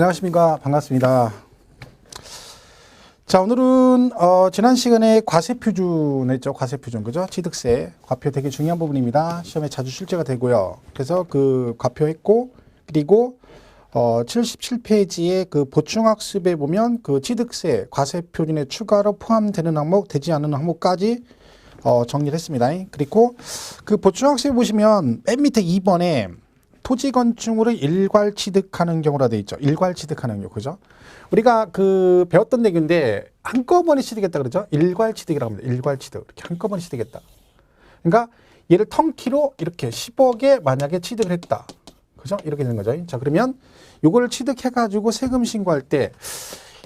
안녕하십니까. 반갑습니다. 자, 오늘은 지난 시간에 과세표준 했죠. 과세표준, 그죠? 취득세, 과표 되게 중요한 부분입니다. 시험에 자주 출제가 되고요. 그래서 그 과표했고, 그리고 77페이지에 그 보충학습에 보면 그 취득세, 과세표준에 추가로 포함되는 항목, 되지 않는 항목까지 정리를 했습니다. 그리고 그 보충학습에 보시면 맨 밑에 2번에 토지 건축물을 일괄 취득하는 경우라 되어 있죠. 일괄 취득하는 경우, 그죠? 우리가 그 배웠던 내용인데 한꺼번에 취득했다 그러죠. 일괄 취득이라고 합니다. 일괄 취득. 이렇게 한꺼번에 취득했다. 그러니까 얘를 턴키로 이렇게 10억에 만약에 취득을 했다. 그죠? 이렇게 되는 거죠. 자, 그러면 요거를 취득해가지고 세금 신고할 때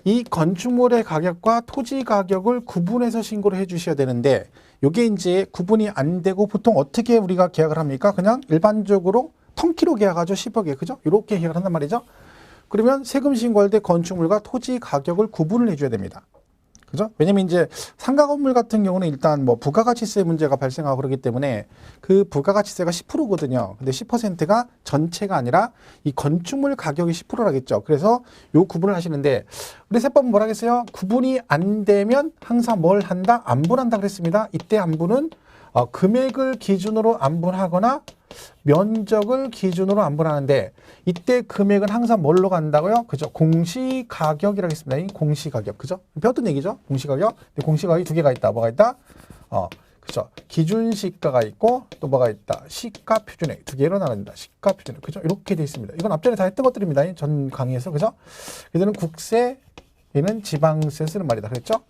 이 건축물의 가격과 토지 가격을 구분해서 신고를 해 주셔야 되는데 요게 이제 구분이 안 되고 보통 어떻게 우리가 계약을 합니까? 그냥 일반적으로 턴키로 계약하죠. 10억에. 그죠? 이렇게 계약을 한단 말이죠. 그러면 세금 신고할 때 건축물과 토지 가격을 구분을 해줘야 됩니다. 그죠? 왜냐면 이제 상가 건물 같은 경우는 일단 뭐 부가가치세 문제가 발생하고 그러기 때문에 그 부가가치세가 10%거든요. 근데 10%가 전체가 아니라 이 건축물 가격이 10%라겠죠. 그래서 요 구분을 하시는데 우리 세법은 뭐라 했어요? 구분이 안 되면 항상 뭘 한다? 안분한다 그랬습니다. 이때 안분은 금액을 기준으로 안분하거나 면적을 기준으로 안분하는데 이때 금액은 항상 뭘로 간다고요? 그죠? 공시가격이라고 했습니다. 이 공시가격. 그죠? 배웠던 얘기죠? 공시가격. 공시가격이 두 개가 있다. 뭐가 있다? 그죠? 기준시가가 있고 또 뭐가 있다? 시가표준액. 두 개로 나눈다. 시가표준액. 그죠? 이렇게 되어 있습니다. 이건 앞전에 다 했던 것들입니다. 전 강의에서. 그죠? 얘는 국세, 얘는 지방세 쓰는 말이다. 그랬죠?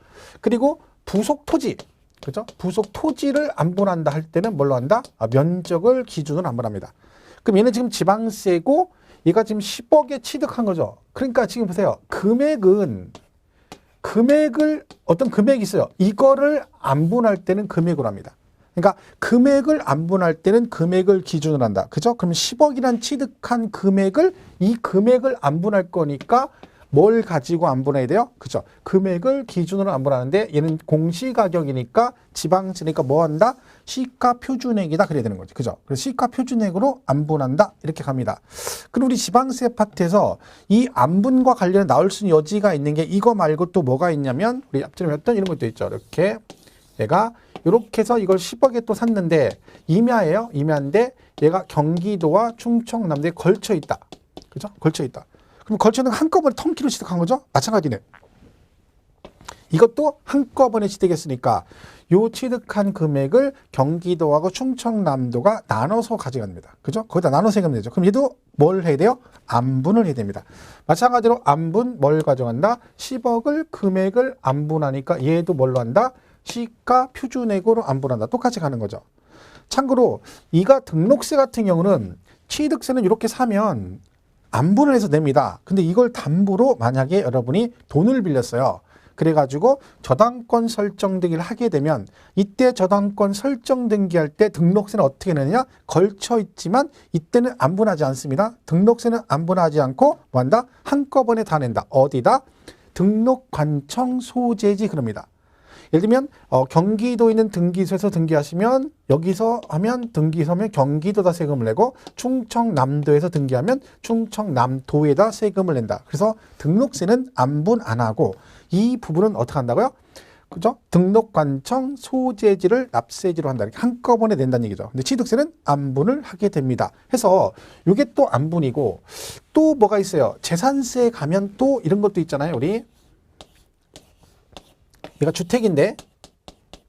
그리고 부속 토지. 그죠? 부속 토지를 안분한다 할 때는 뭘로 한다? 면적을 기준으로 안분합니다. 그럼 얘는 지금 지방세고 얘가 지금 10억에 취득한 거죠. 그러니까 지금 보세요. 금액을 어떤 금액이 있어요. 이거를 안분할 때는 금액으로 합니다. 그러니까 금액을 안분할 때는 금액을 기준으로 한다. 그죠? 그럼 10억이란 취득한 금액을 이 금액을 안분할 거니까 뭘 가지고 안분해야 돼요? 그죠? 금액을 기준으로 안분하는데 얘는 공시가격이니까 지방세니까 뭐 한다? 시가표준액이다 그래야 되는 거죠. 그죠? 그래서 시가표준액으로 안분한다 이렇게 갑니다. 그럼 우리 지방세 파트에서 이 안분과 관련해 나올 수 있는 여지가 있는 게 이거 말고 또 뭐가 있냐면 우리 앞전에 배웠던 이런 것도 있죠. 이렇게 얘가 이렇게 해서 이걸 10억에 또 샀는데 임야예요. 임야인데 얘가 경기도와 충청남도에 걸쳐 있다. 그죠? 걸쳐 있다. 그럼 걸쳐는 한꺼번에 턴키로 취득한 거죠? 마찬가지네. 이것도 한꺼번에 취득했으니까 요 취득한 금액을 경기도하고 충청남도가 나눠서 가져갑니다. 그죠? 거기다 나눠 세금 내죠. 그럼 얘도 뭘 해야 돼요? 안분을 해야 됩니다. 마찬가지로 안분 뭘 가져간다? 10억을 금액을 안분하니까 얘도 뭘로 한다? 시가 표준액으로 안분한다. 똑같이 가는 거죠. 참고로 이가 등록세 같은 경우는 취득세는 이렇게 사면 안분을 해서 냅니다. 근데 이걸 담보로 만약에 여러분이 돈을 빌렸어요. 그래가지고 저당권 설정 등기를 하게 되면 이때 저당권 설정 등기할 때 등록세는 어떻게 내느냐? 걸쳐 있지만 이때는 안분하지 않습니다. 등록세는 안분하지 않고 뭐한다? 한꺼번에 다 낸다. 어디다? 등록관청 소재지 그럽니다. 예를 들면 경기도에 있는 등기소에서 등기하시면 여기서 하면 등기소면 경기도다 세금을 내고 충청남도에서 등기하면 충청남도에다 세금을 낸다. 그래서 등록세는 안분 안 하고 이 부분은 어떻게 한다고요? 그죠? 등록관청 소재지를 납세지로 한다. 이렇게 한꺼번에 낸다는 얘기죠. 근데 취득세는 안분을 하게 됩니다. 해서 이게 또 안분이고 또 뭐가 있어요? 재산세에 가면 또 이런 것도 있잖아요. 우리 얘가 주택인데,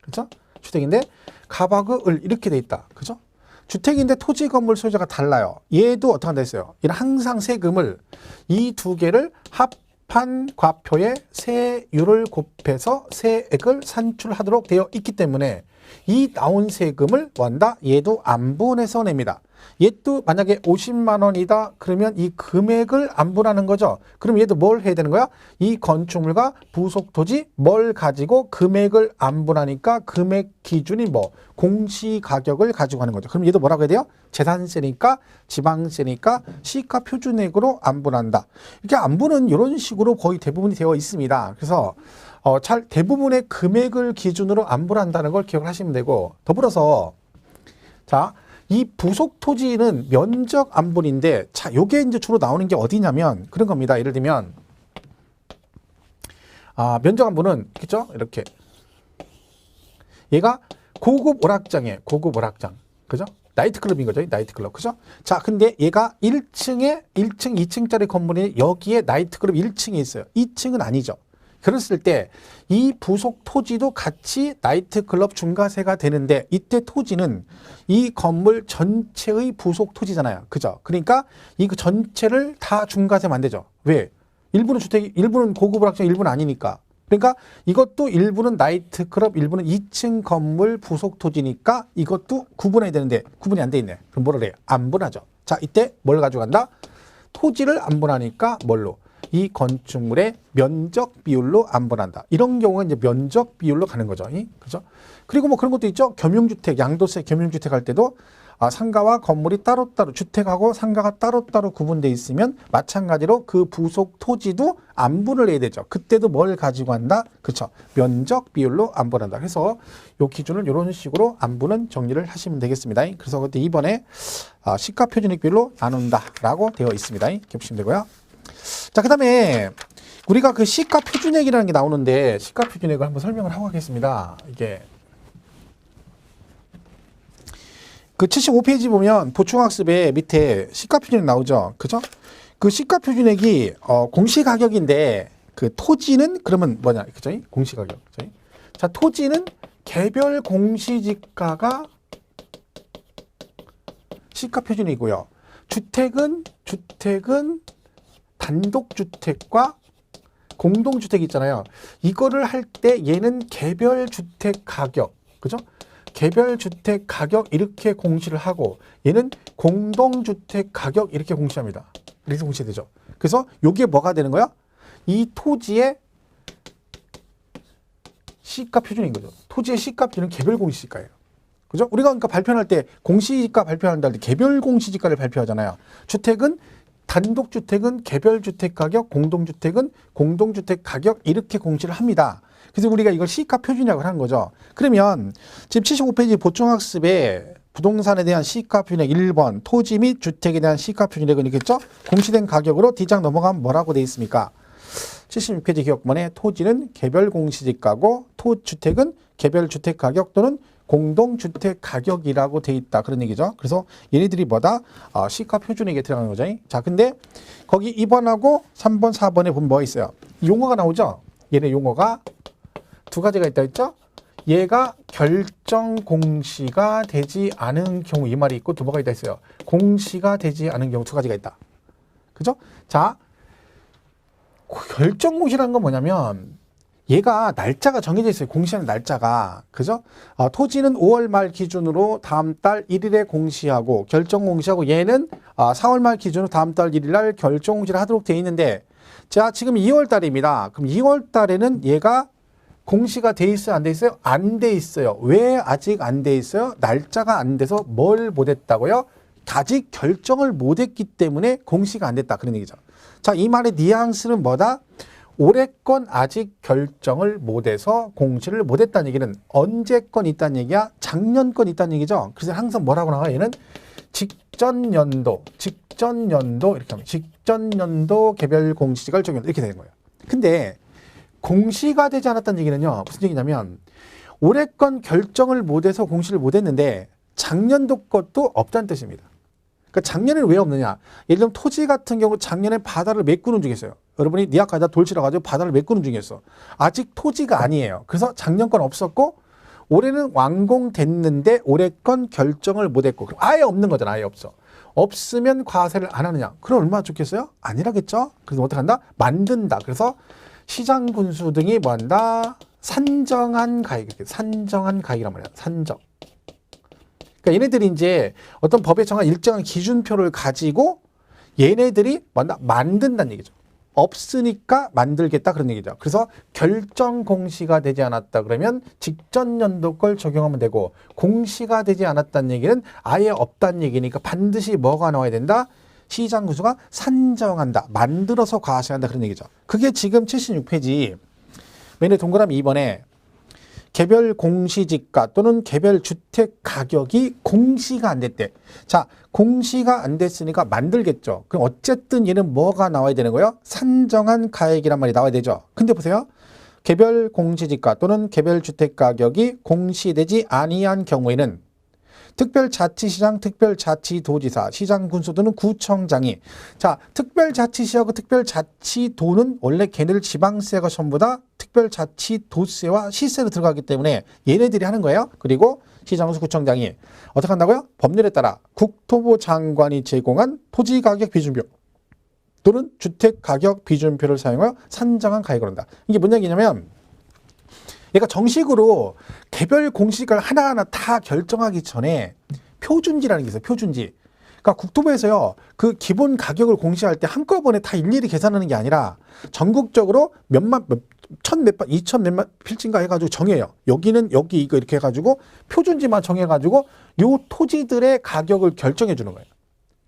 그죠? 주택인데, 갑하고 을 이렇게 돼 있다. 그죠? 주택인데 토지 건물 소유자가 달라요. 얘도 어떻게 한다 했어요? 얘는 항상 세금을 이 두 개를 합한 과표에 세율을 곱해서 세액을 산출하도록 되어 있기 때문에 이 나온 세금을 뭐 한다? 얘도 안분해서 냅니다. 얘도 만약에 50만 원이다 그러면 이 금액을 안분하는 거죠. 그럼 얘도 뭘 해야 되는 거야? 이 건축물과 부속 토지 뭘 가지고 금액을 안분하니까 금액 기준이 뭐 공시가격을 가지고 하는 거죠. 그럼 얘도 뭐라고 해야 돼요? 재산세니까 지방세니까 시가표준액으로 안분한다. 이렇게 안분은 이런 식으로 거의 대부분이 되어 있습니다. 그래서 대부분의 금액을 기준으로 안분한다는 걸 기억을 하시면 되고 더불어서 자, 이 부속 토지는 면적 안분인데, 자, 요게 이제 주로 나오는 게 어디냐면 그런 겁니다. 예를 들면, 면적 안분은, 그죠? 이렇게. 얘가 고급 오락장이에요. 고급 오락장. 그죠? 나이트클럽인 거죠. 나이트클럽. 그죠? 자, 근데 얘가 1층에 1층, 2층짜리 건물이 여기에 나이트클럽 1층에 있어요. 2층은 아니죠. 그랬을 때 이 부속 토지도 같이 나이트클럽 중과세가 되는데, 이때 토지는 이 건물 전체의 부속 토지잖아요. 그죠? 그러니까 이 전체를 다 중과세면 안 되죠. 왜? 일부는 주택, 일부는 고급 오락장, 일부는 아니니까. 그러니까 이것도 일부는 나이트클럽, 일부는 2층 건물 부속 토지니까 이것도 구분해야 되는데 구분이 안 돼 있네. 그럼 뭐를 해요? 안분하죠. 자, 이때 뭘 가져간다? 토지를 안분하니까 뭘로? 이 건축물의 면적 비율로 안분한다. 이런 경우가 이제 면적 비율로 가는 거죠. 그죠? 그리고 뭐 그런 것도 있죠. 겸용주택, 양도세 겸용주택 할 때도 상가와 건물이 따로따로, 주택하고 상가가 따로따로 구분되어 있으면 마찬가지로 그 부속 토지도 안분을 해야 되죠. 그때도 뭘 가지고 한다? 그렇죠. 면적 비율로 안분한다. 그래서 이 기준을 이런 식으로 안분은 정리를 하시면 되겠습니다. 그래서 그때 이번에 시가 표준액 비율로 나눈다라고 되어 있습니다. 이렇게 보시면 되고요. 자, 그 다음에 우리가 그 시가 표준액이라는 게 나오는데, 시가 표준액을 한번 설명을 하고 가겠습니다. 이게 그 75페이지 보면 보충학습에 밑에 시가 표준액 나오죠. 그죠? 그 시가 표준액이 공시가격인데, 그 토지는 그러면 뭐냐? 그죠? 공시가격. 그죠? 자, 토지는 개별 공시지가가 시가 표준이고요. 주택은 단독주택과 공동주택 있잖아요. 이거를 할 때 얘는 개별 주택 가격, 그죠? 개별 주택 가격 이렇게 공시를 하고, 얘는 공동주택 가격 이렇게 공시합니다. 이렇게 공시되죠. 그래서 이게 뭐가 되는 거야? 이 토지의 시가 표준인 거죠. 토지의 시가 표준은 개별 공시지가예요. 그죠? 우리가 그러니까 발표할 때 공시지가 발표한다 할 때 개별 공시지가를 발표하잖아요. 주택은 단독주택은 개별주택 가격, 공동주택은 공동주택 가격 이렇게 공시를 합니다. 그래서 우리가 이걸 시가 표준이라고 하는 거죠. 그러면 지금 75페이지 보충학습에 부동산에 대한 시가 표준액 1번, 토지 및 주택에 대한 시가 표준액은 있겠죠? 공시된 가격으로 D장 넘어가면 뭐라고 되어 있습니까? 76페이지 기억번에 토지는 개별 공시지가고 주택은 개별주택 가격 또는 공동주택 가격이라고 돼 있다. 그런 얘기죠. 그래서 얘네들이 뭐다? 시가 표준액에 들어가는 거죠. 자, 근데 거기 2번하고 3번, 4번에 보면 뭐가 있어요? 용어가 나오죠? 얘네 용어가 두 가지가 있다 했죠? 얘가 결정 공시가 되지 않은 경우, 이 말이 있고 두 번가 있다 했어요. 공시가 되지 않은 경우 두 가지가 있다. 그죠? 자, 결정 공시라는 건 뭐냐면 얘가 날짜가 정해져 있어요. 공시하는 날짜가. 그죠? 토지는 5월 말 기준으로 다음 달 1일에 공시하고 결정 공시하고, 얘는 4월 말 기준으로 다음 달 1일 날 결정 공시를 하도록 되어 있는데, 자, 지금 2월 달입니다. 그럼 2월 달에는 얘가 공시가 돼 있어요? 안 돼 있어요? 안 돼 있어요. 왜 아직 안 돼 있어요? 날짜가 안 돼서 뭘 못했다고요? 아직 결정을 못했기 때문에 공시가 안 됐다. 그런 얘기죠. 자, 이 말의 뉘앙스는 뭐다? 올해 건 아직 결정을 못해서 공시를 못했다는 얘기는 언제 건 있다는 얘기야? 작년 건 있다는 얘기죠. 그래서 항상 뭐라고 나와? 얘는 직전 연도 이렇게 하면 직전 연도 개별 공시지가를 적용, 이렇게 되는 거예요. 근데 공시가 되지 않았다는 얘기는요, 무슨 얘기냐면 올해 건 결정을 못해서 공시를 못했는데 작년도 것도 없다는 뜻입니다. 그러니까 작년에는 왜 없느냐? 예를 들면 토지 같은 경우 작년에 바다를 메꾸는 중이었어요. 여러분이 니 아까 돌 치러가지고 바다를 메꾸는 중이었어. 아직 토지가 아니에요. 그래서 작년 건 없었고 올해는 완공됐는데 올해 건 결정을 못했고, 그럼 아예 없는 거잖아. 아예 없어. 없으면 과세를 안 하느냐? 그럼 얼마나 좋겠어요? 아니라겠죠? 그래서 어떻게 한다? 만든다. 그래서 시장 군수 등이 뭐 한다? 산정한 가액. 산정한 가액이란 말이야. 산정. 그러니까 얘네들이 이제 어떤 법에 정한 일정한 기준표를 가지고 얘네들이 뭔가 만든다는 얘기죠. 없으니까 만들겠다 그런 얘기죠. 그래서 결정 공시가 되지 않았다 그러면 직전 연도 걸 적용하면 되고, 공시가 되지 않았다는 얘기는 아예 없다는 얘기니까 반드시 뭐가 나와야 된다? 시장 군수가 산정한다, 만들어서 과세한다 그런 얘기죠. 그게 지금 76페이지 맨에 동그라미 2번에 개별 공시지가 또는 개별 주택 가격이 공시가 안 됐대. 자, 공시가 안 됐으니까 만들겠죠. 그럼 어쨌든 얘는 뭐가 나와야 되는 거예요? 산정한 가액이란 말이 나와야 되죠. 근데 보세요. 개별 공시지가 또는 개별 주택 가격이 공시되지 아니한 경우에는 특별자치시장, 특별자치도지사, 시장군수 또는 구청장이, 자, 특별자치시하고 특별자치도는 원래 걔네들 지방세가 전부 다 특별자치도세와 시세로 들어가기 때문에 얘네들이 하는 거예요. 그리고 시장군수, 구청장이 어떻게 한다고요? 법률에 따라 국토부 장관이 제공한 토지가격 비준표 또는 주택가격 비준표를 사용하여 산정한 가액을 한다. 이게 뭔 얘기냐면 얘가 정식으로 개별 공시지가를 하나하나 다 결정하기 전에 표준지라는 게 있어요. 표준지. 그러니까 국토부에서요, 그 기본 가격을 공시할 때 한꺼번에 다 일일이 계산하는 게 아니라 전국적으로 몇만, 천 몇만, 이천 몇만 필지인가 해가지고 정해요. 여기는 여기 이거 이렇게 해가지고 표준지만 정해가지고 요 토지들의 가격을 결정해 주는 거예요.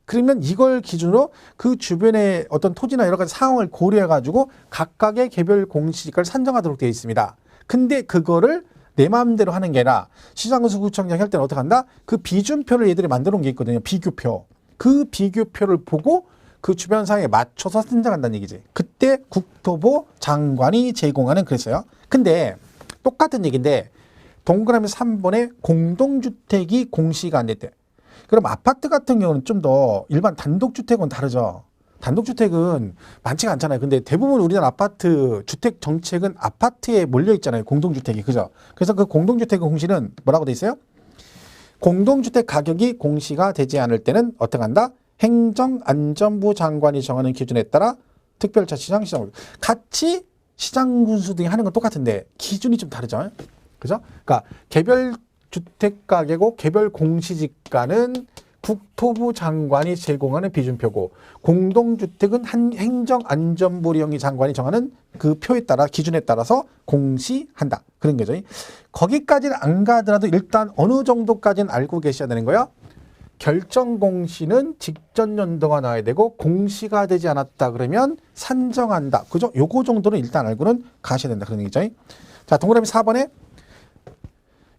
그러면 이걸 기준으로 그 주변의 어떤 토지나 여러 가지 상황을 고려해가지고 각각의 개별 공시지가를 산정하도록 되어 있습니다. 근데 그거를 내 마음대로 하는 게 아니라 시장군수 구청장 할 때는 어떻게 한다? 그 비준표를 얘들이 만들어 놓은 게 있거든요. 비교표. 그 비교표를 보고 그 주변 상황에 맞춰서 산정한다는 얘기지. 그때 국토부 장관이 제공하는 그랬어요. 근데 똑같은 얘기인데 동그라미 3번에 공동주택이 공시가 안 됐대. 그럼 아파트 같은 경우는 좀 더 일반 단독주택은 다르죠. 단독주택은 많지가 않잖아요. 근데 대부분 우리나라 아파트 주택 정책은 아파트에 몰려 있잖아요. 공동주택이. 그죠? 그래서 그 공동주택 공시는 뭐라고 돼 있어요? 공동주택 가격이 공시가 되지 않을 때는 어떻게 한다? 행정안전부 장관이 정하는 기준에 따라 특별자치시장, 시장 같이 시장군수 등이 하는 건 똑같은데 기준이 좀 다르죠. 그죠? 그러니까 개별 주택 가격이고 개별 공시지가는 국토부 장관이 제공하는 비준표고 공동주택은 한 행정안전부령이 장관이 정하는 그 표에 따라 기준에 따라서 공시한다. 그런 거죠. 거기까지는 안 가더라도 일단 어느 정도까지는 알고 계셔야 되는 거예요. 결정 공시는 직전 연도가 나와야 되고 공시가 되지 않았다 그러면 산정한다. 그죠? 요거 정도는 일단 알고는 가셔야 된다. 그런 얘기죠. 자, 동그라미 4번에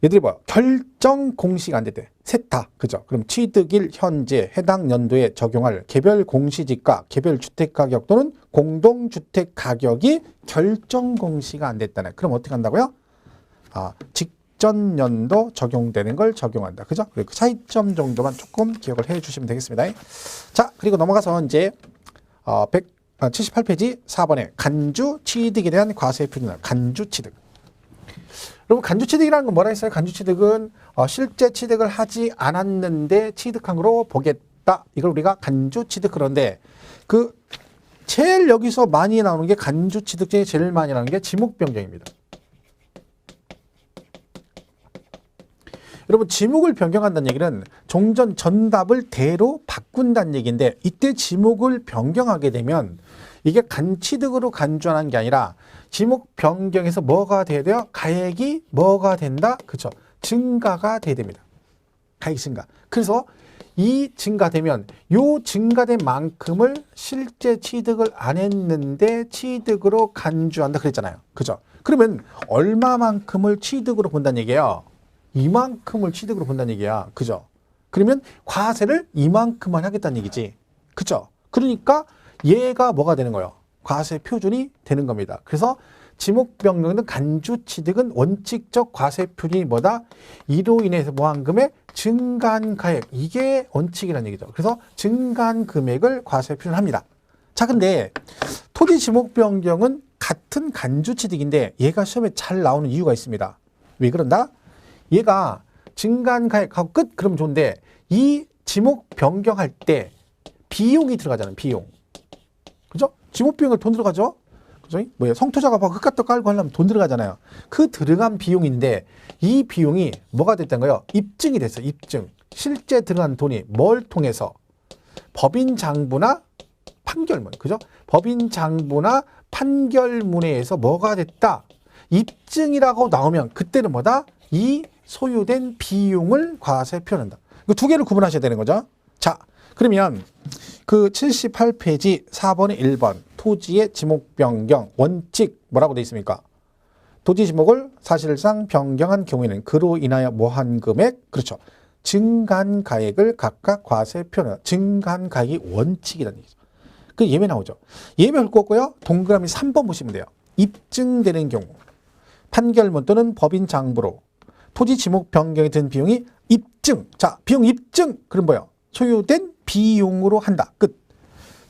얘들이 뭐야? 결정 공시가 안 됐대. 세타. 그죠? 그럼 취득일 현재 해당 연도에 적용할 개별 공시지가, 개별 주택 가격 또는 공동주택 가격이 결정 공시가 안 됐다네. 그럼 어떻게 한다고요? 직전 연도 적용되는 걸 적용한다. 그죠? 그리고 차이점 정도만 조금 기억을 해 주시면 되겠습니다. 자, 그리고 넘어가서 이제 78페이지 4번에 간주 취득에 대한 과세 표준화. 간주 취득. 여러분 간주 취득이라는 건 뭐라 했어요? 간주 취득은 실제 취득을 하지 않았는데 취득한 거로 보겠다. 이걸 우리가 간주 취득. 그런데 그 제일 여기서 많이 나오는 게 간주 취득 중에 제일 많이 나오는 게 지목 변경입니다. 여러분 지목을 변경한다는 얘기는 종전 정답을 대로 바꾼다는 얘기인데 이때 지목을 변경하게 되면 이게 간취득으로 간주하는 게 아니라 지목 변경에서 뭐가 돼야 돼요? 가액이 뭐가 된다? 그렇죠. 증가가 돼야 됩니다. 가액 증가. 그래서 이 증가되면 요 증가된 만큼을 실제 취득을 안 했는데 취득으로 간주한다 그랬잖아요. 그죠? 그러면 얼마만큼을 취득으로 본다는 얘기예요? 이만큼을 취득으로 본다는 얘기야. 그죠? 그러면 과세를 이만큼만 하겠다는 얘기지. 그죠? 그러니까 얘가 뭐가 되는 거예요? 과세 표준이 되는 겁니다. 그래서 지목 변경은 간주 취득은 원칙적 과세 표준이 뭐다? 이로 인해서 뭐한금의 증가한 가액. 이게 원칙이라는 얘기죠. 그래서 증가한 금액을 과세 표준합니다. 자, 근데 토지 지목 변경은 같은 간주 취득인데 얘가 시험에 잘 나오는 이유가 있습니다. 왜 그런다? 얘가 증가한 가액하고 끝 그러면 좋은데 이 지목 변경할 때 비용이 들어가잖아요. 비용. 그죠? 지목 비용을 돈 들어가죠? 그죠? 뭐야? 성토자가 봐. 흙값도 깔고 하려면 돈 들어가잖아요. 그 들어간 비용인데 이 비용이 뭐가 됐던 거예요? 입증이 됐어요. 입증. 실제 들어간 돈이 뭘 통해서? 법인 장부나 판결문. 그죠? 법인 장부나 판결문에 의해서 뭐가 됐다? 입증이라고 나오면 그때는 뭐다? 이 소요된 비용을 과세 표현한다. 그 두 개를 구분하셔야 되는 거죠. 자, 그러면 그 78페이지 4번에 1번 토지의 지목 변경 원칙 뭐라고 돼 있습니까? 토지 지목을 사실상 변경한 경우에는 그로 인하여 뭐한 금액, 그렇죠. 증가한 가액을 각각 과세에 표현하는 증가한 가액이 원칙이라는 얘기죠. 그 예외 나오죠. 예외 훑고요. 동그라미 3번 보시면 돼요. 입증되는 경우 판결문 또는 법인 장부로 토지 지목 변경에 든 비용이 입증. 자, 비용 입증. 그럼 뭐예요? 소요된 비용으로 한다. 끝.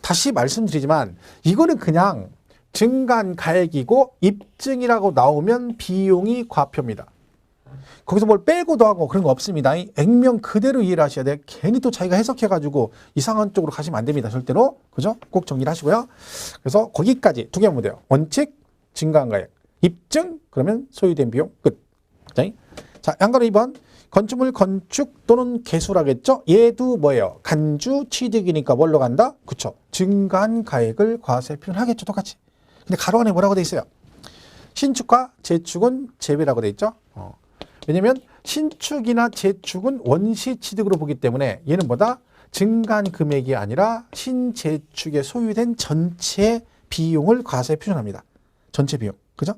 다시 말씀드리지만 이거는 그냥 증가한 가액이고 입증이라고 나오면 비용이 과표입니다. 거기서 뭘 빼고 더하고 그런 거 없습니다. 액면 그대로 이해를 하셔야 돼요. 괜히 또 자기가 해석해가지고 이상한 쪽으로 가시면 안 됩니다. 절대로. 그죠? 꼭 정리를 하시고요. 그래서 거기까지 두 개 하면 돼요. 원칙, 증가한 가액. 입증, 그러면 소요된 비용. 끝. 자, 양가로 2번. 건축물 건축 또는 개수라겠죠? 얘도 뭐예요? 간주 취득이니까 뭘로 간다? 그쵸. 증가한 가액을 과세 표현하겠죠. 똑같이. 근데 가로 안에 뭐라고 돼 있어요? 신축과 재축은 제외라고 돼 있죠. 왜냐면 신축이나 재축은 원시 취득으로 보기 때문에 얘는 뭐다? 증가한 금액이 아니라 신재축에 소유된 전체 비용을 과세에 표현합니다. 전체 비용. 그죠?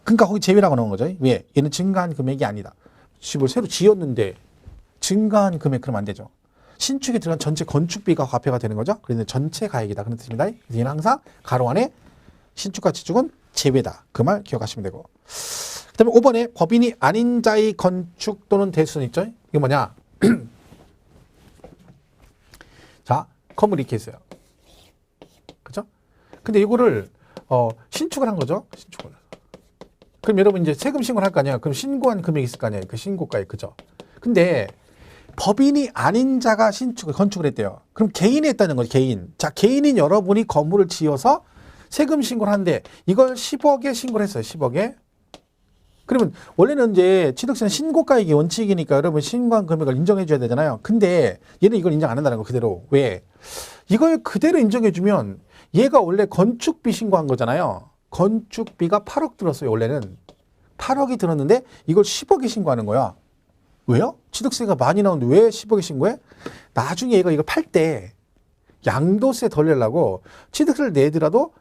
그러니까 거기 제외라고 나온 거죠. 왜? 얘는 증가한 금액이 아니다. 집을 새로 지었는데 증가한 금액 그러면 안 되죠. 신축에 들어간 전체 건축비가 과표가 되는 거죠. 그래서 전체 가액이다. 그런 뜻입니다. 얘는 항상 가로 안에 신축과 재축은 제외다. 그 말 기억하시면 되고. 그 다음에 5번에 법인이 아닌 자의 건축 또는 대수는 있죠. 이게 뭐냐. 자, 건물이 이렇게 있어요. 그죠? 근데 이거를 신축을 한 거죠. 신축을. 그럼 여러분 이제 세금 신고를 할 거 아니야. 그럼 신고한 금액이 있을 거 아니에요. 그 신고가액. 그죠? 근데 법인이 아닌 자가 건축을 했대요. 그럼 개인이 했다는 거죠. 개인. 자, 개인인 여러분이 건물을 지어서 세금 신고를 하는데 이걸 10억에 신고를 했어요. 10억에. 그러면 원래는 이제 취득세는 신고가액이 원칙이니까 여러분 신고한 금액을 인정해 줘야 되잖아요. 근데 얘는 이걸 인정 안 한다는 거 그대로. 왜? 이걸 그대로 인정해 주면 얘가 원래 건축비 신고한 거잖아요. 건축비가 8억 들었어요. 원래는 8억이 들었는데 이걸 10억에 신고하는 거야. 왜요? 취득세가 많이 나오는데 왜 10억에 신고해? 나중에 얘가 이걸 팔 때 양도세 덜 내려고 취득세를 내더라도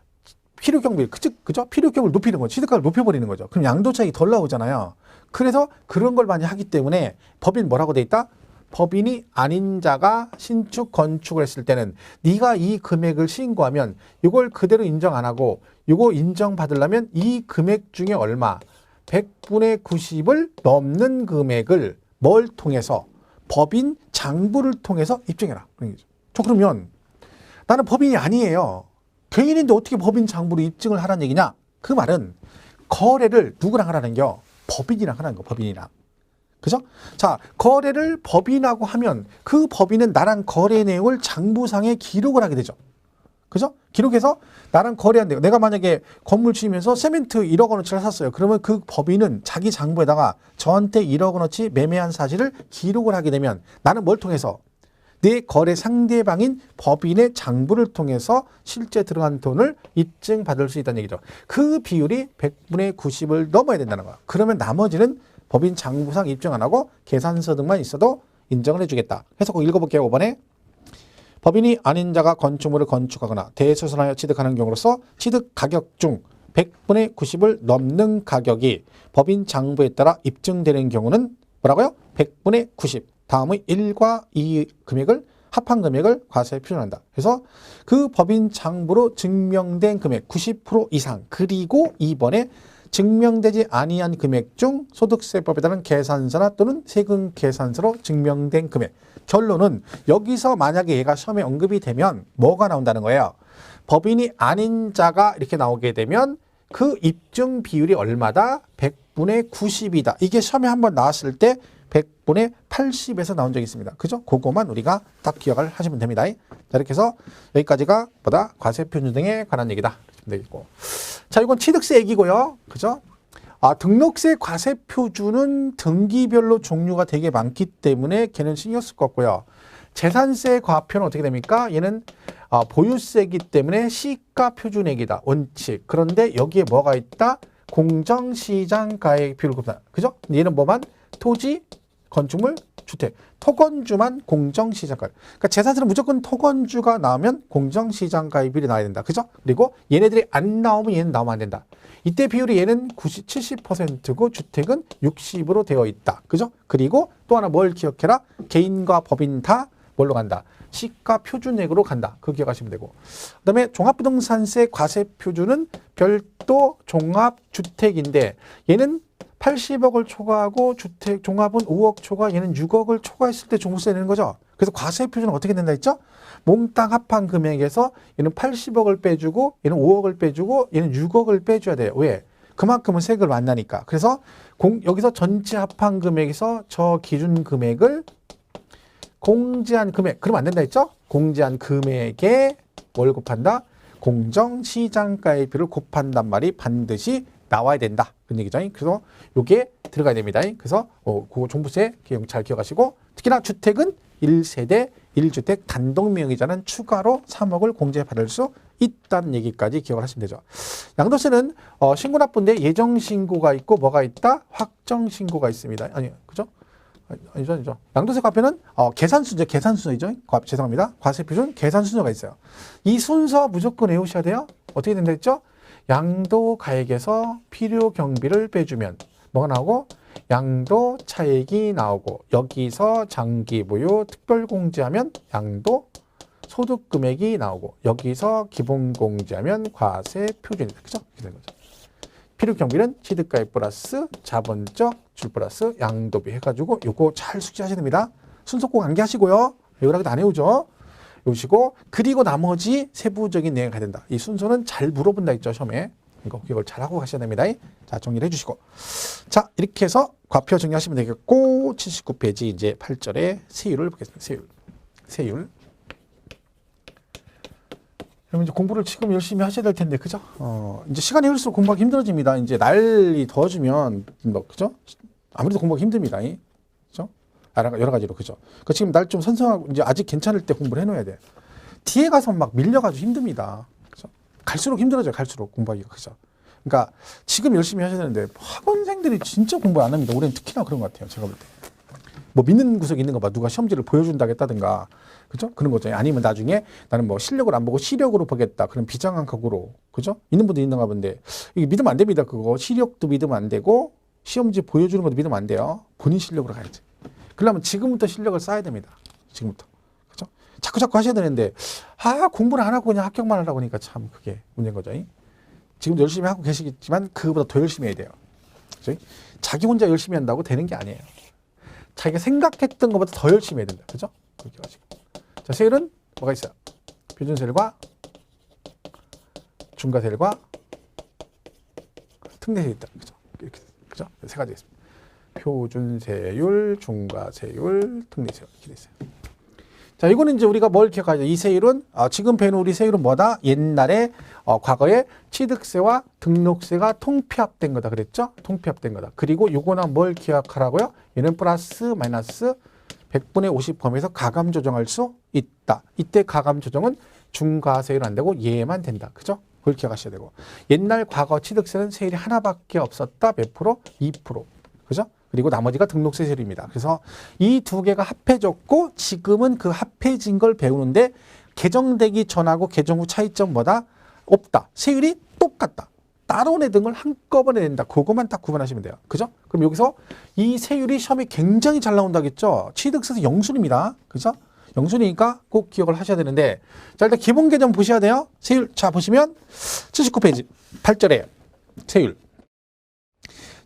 필요경비, 그죠? 필요경비를 높이는 거죠. 취득가를 높여버리는 거죠. 그럼 양도차익이 덜 나오잖아요. 그래서 그런 걸 많이 하기 때문에 법인 뭐라고 돼 있다? 법인이 아닌 자가 신축, 건축을 했을 때는 네가 이 금액을 신고하면 이걸 그대로 인정 안 하고 이거 인정받으려면 이 금액 중에 얼마? 100분의 90을 넘는 금액을 뭘 통해서? 법인 장부를 통해서 입증해라. 저 그러면 나는 법인이 아니에요. 개인인데 어떻게 법인 장부로 입증을 하라는 얘기냐? 그 말은 거래를 누구랑 하라는 겨? 법인이랑 하라는 거, 법인이랑. 그죠? 자, 거래를 법인하고 하면 그 법인은 나랑 거래 내용을 장부상에 기록을 하게 되죠. 그죠? 기록해서 나랑 거래한대요. 내가 만약에 건물 지으면서 세멘트 1억 원어치를 샀어요. 그러면 그 법인은 자기 장부에다가 저한테 1억 원어치 매매한 사실을 기록을 하게 되면 나는 뭘 통해서? 내 거래 상대방인 법인의 장부를 통해서 실제 들어간 돈을 입증받을 수 있다는 얘기죠. 그 비율이 100분의 90을 넘어야 된다는 거야. 그러면 나머지는 법인 장부상 입증 안 하고 계산서 등만 있어도 인정을 해주겠다. 해서 꼭 읽어볼게요. 5번에 법인이 아닌 자가 건축물을 건축하거나 대수선하여 취득하는 경우로서 취득 가격 중 100분의 90을 넘는 가격이 법인 장부에 따라 입증되는 경우는 뭐라고요? 100분의 90. 다음의 1과 2 금액을 합한 금액을 과세에 표현한다. 그래서 그 법인 장부로 증명된 금액 90% 이상 그리고 2번에 증명되지 아니한 금액 중 소득세법에 따른 계산서나 또는 세금 계산서로 증명된 금액. 결론은 여기서 만약에 얘가 시험에 언급이 되면 뭐가 나온다는 거예요? 법인이 아닌 자가 이렇게 나오게 되면 그 입증 비율이 얼마다? 100분의 90이다. 이게 시험에 한번 나왔을 때 100분의 80에서 나온 적이 있습니다. 그죠? 그거만 우리가 딱 기억을 하시면 됩니다. 자, 이렇게 해서 여기까지가 뭐다? 과세 표준 등에 관한 얘기다. 되겠고. 자, 이건 취득세 얘기고요. 그죠? 등록세 과세 표준은 등기별로 종류가 되게 많기 때문에 걔는 신경 쓸 것 같고요. 재산세 과표는 어떻게 됩니까? 얘는 보유세이기 때문에 시가 표준액이다. 원칙. 그런데 여기에 뭐가 있다? 공정시장 가액 비율 급산. 그죠? 얘는 뭐만? 토지, 건축물, 주택, 토건주만 공정시장가입. 그러니까 재산세는 무조건 토건주가 나오면 공정시장가입이 나와야 된다. 그죠? 그리고 얘네들이 안 나오면 얘는 나오면 안 된다. 이때 비율이 얘는 70%고 주택은 60으로 되어 있다. 그죠? 그리고 또 하나 뭘 기억해라? 개인과 법인 다 뭘로 간다? 시가 표준액으로 간다. 그거 기억하시면 되고. 그 다음에 종합부동산세 과세 표준은 별도 종합주택인데 얘는 80억을 초과하고 주택 종합은 5억 초과, 얘는 6억을 초과했을 때 종부세 내는 거죠. 그래서 과세 표준은 어떻게 된다 했죠? 몽땅 합한 금액에서 얘는 80억을 빼주고 얘는 5억을 빼주고 얘는 6억을 빼줘야 돼요. 왜? 그만큼은 세금을 안 나니까. 그래서 여기서 전체 합한 금액에서 저 기준 금액을 공제한 금액, 그러면 안 된다 했죠? 공제한 금액에 뭘 곱한다? 공정시장가액비를 곱한단 말이 반드시 나와야 된다. 그런 얘기죠. 그래서 요게 들어가야 됩니다. 그래서 그 종부세 잘 기억하시고, 특히나 주택은 1세대 1주택 단독명의자는 추가로 3억을 공제받을 수 있다는 얘기까지 기억을 하시면 되죠. 양도세는 신고 납부인데 예정신고가 있고 뭐가 있다? 확정신고가 있습니다. 아니, 그죠? 아니죠. 양도세 과표는 계산순서이죠. 죄송합니다. 과세표준 계산순서가 있어요. 이 순서 무조건 외우셔야 돼요. 어떻게 된다 했죠? 양도가액에서 필요경비를 빼주면 뭐가 나오고? 양도 차액이 나오고, 여기서 장기부유 특별공제하면 양도 소득금액이 나오고, 여기서 기본공제하면 과세표준이다. 그죠? 이렇게 되는 거죠. 필요경비는 취득가액 플러스 자본적 줄 플러스 양도비 해가지고 요거 잘 숙지하셔야 됩니다. 순서 꼭 암기하시고요. 요라고도 안 해오죠. 요시고, 그리고 나머지 세부적인 내용이 가야 된다. 이 순서는 잘 물어본다 했죠, 시험에. 이걸 잘하고 가셔야 됩니다. 자, 정리를 해주시고. 자, 이렇게 해서 과표 정리하시면 되겠고, 79페이지 이제 8절에 세율을 보겠습니다. 세율. 그럼 이제 공부를 지금 열심히 하셔야 될 텐데, 그죠? 이제 시간이 흐를수록 공부하기 힘들어집니다. 이제 날이 더워지면, 그죠? 아무래도 공부하기 힘듭니다. 그죠? 여러 가지로, 그죠? 그러니까 지금 날 좀 선선하고, 이제 아직 괜찮을 때 공부를 해놓아야 돼. 뒤에 가서 막 밀려가지고 힘듭니다. 그죠? 갈수록 힘들어져요, 갈수록 공부하기가, 그죠? 그러니까 지금 열심히 하셔야 되는데, 학원생들이 진짜 공부 안 합니다. 올해는 특히나 그런 것 같아요, 제가 볼 때. 뭐 믿는 구석이 있는 거 봐. 누가 시험지를 보여준다겠다든가, 그죠? 그런 거죠. 아니면 나중에 나는 뭐 실력을 안 보고 시력으로 보겠다. 그런 비장한 각오로, 그죠? 있는 분도 있는가 본데, 이게 믿으면 안 됩니다. 그거 시력도 믿으면 안 되고 시험지 보여주는 것도 믿으면 안 돼요. 본인 실력으로 가야지. 그러려면 지금부터 실력을 쌓아야 됩니다. 지금부터, 그죠? 자꾸 하셔야 되는데, 공부를 안 하고 그냥 합격만 하려고 하니까 참 그게 문제인 거죠. 지금도 열심히 하고 계시겠지만 그거보다 더 열심히 해야 돼요. 그죠? 자기 혼자 열심히 한다고 되는 게 아니에요. 자기가 생각했던 것보다 더 열심히 해야 된다. 그죠? 그렇게 가지고. 자, 세율은 뭐가 있어요? 표준세율과 중과세율과 특례세율이 있다. 그죠? 이렇게, 그죠? 세 가지 있습니다. 표준세율, 중과세율, 특례세율. 이렇게 돼 있어요. 자, 이거는 이제 우리가 뭘 기억하죠? 이 세율은, 지금 배우는 우리 세율은 뭐다? 옛날에, 과거에 취득세와 등록세가 통폐합된 거다. 그랬죠? 통폐합된 거다. 그리고 요거는 뭘 기억하라고요? 얘는 플러스, 마이너스 100분의 50 범위에서 가감 조정할 수 있다. 이때 가감 조정은 중과세율은 안 되고 얘만 된다. 그죠? 그걸 기억하셔야 되고. 옛날 과거 취득세는 세율이 하나밖에 없었다. 몇 프로? 2%. 그죠? 그리고 나머지가 등록세 세율입니다. 그래서 이 두 개가 합해졌고, 지금은 그 합해진 걸 배우는데 개정되기 전하고 개정 후 차이점 뭐다? 없다. 세율이 똑같다. 따로 내던 걸 한꺼번에 낸다. 그것만 딱 구분하시면 돼요. 그죠? 그럼 여기서 이 세율이 시험에 굉장히 잘 나온다겠죠? 취득세에서 영순입니다. 그죠? 영순이니까 꼭 기억을 하셔야 되는데, 자, 일단 기본 개정 보셔야 돼요. 세율. 자, 보시면 79페이지 8절에 세율.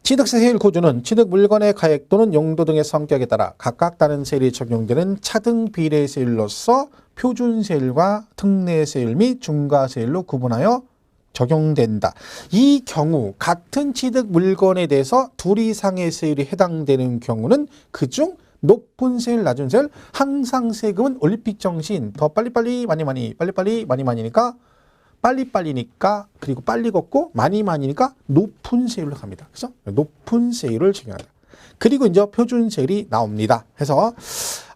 취득세 세율 구조는 취득 물건의 가액 또는 용도 등의 성격에 따라 각각 다른 세율이 적용되는 차등 비례 세율로서 표준세율과 특례세율 및 중과세율로 구분하여 적용된다. 이 경우 같은 취득 물건에 대해서 둘 이상의 세율이 해당되는 경우는 그중 높은 세율, 낮은 세율, 항상 세금은 올림픽 정신, 더 빨리빨리, 많이, 빨리빨리, 많이니까 빨리빨리니까, 그리고 빨리 걷고 많이니까 높은 세율로 갑니다. 그죠? 높은 세율을 적용한다. 그리고 이제 표준세율이 나옵니다. 해서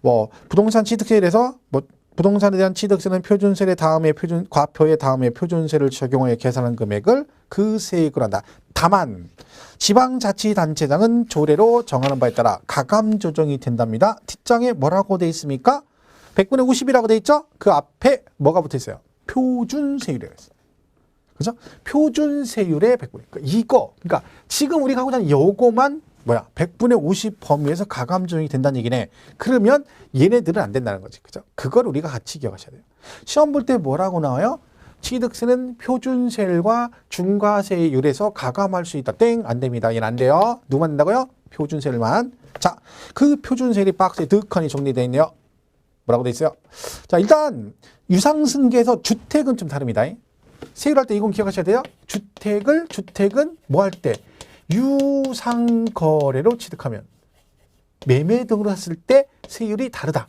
뭐 부동산 취득세율에서 뭐 부동산에 대한 취득세는 표준세율의 다음에 과표의 다음에 표준세를 적용하여 계산한 금액을 그 세액을 한다. 다만 지방자치단체장은 조례로 정하는 바에 따라 가감 조정이 된답니다. 뒷장에 뭐라고 돼 있습니까? 100분의 50이라고 돼 있죠? 그 앞에 뭐가 붙어 있어요? 표준세율이라고 했어요. 그죠? 표준세율의 100분의. 그러니까 지금 우리가 하고자 하는 요거만 100분의 50 범위에서 가감 조정이 된다는 얘기네. 그러면 얘네들은 안 된다는 거지. 그죠? 그걸 우리가 같이 기억하셔야 돼요. 시험 볼 때 뭐라고 나와요? 취득세는 표준세율과 중과세율에서 가감할 수 있다. 땡! 안 됩니다. 얘는 안 돼요. 누구만 된다고요? 표준세율만. 자, 그 표준세율이 박스에 득하니 정리되어 있네요. 뭐라고 돼 있어요? 자, 일단 유상승계에서 주택은 좀 다릅니다. 세율할 때 이건 기억하셔야 돼요. 주택은 뭐 할 때? 유상거래로 취득하면 매매 등으로 했을 때 세율이 다르다.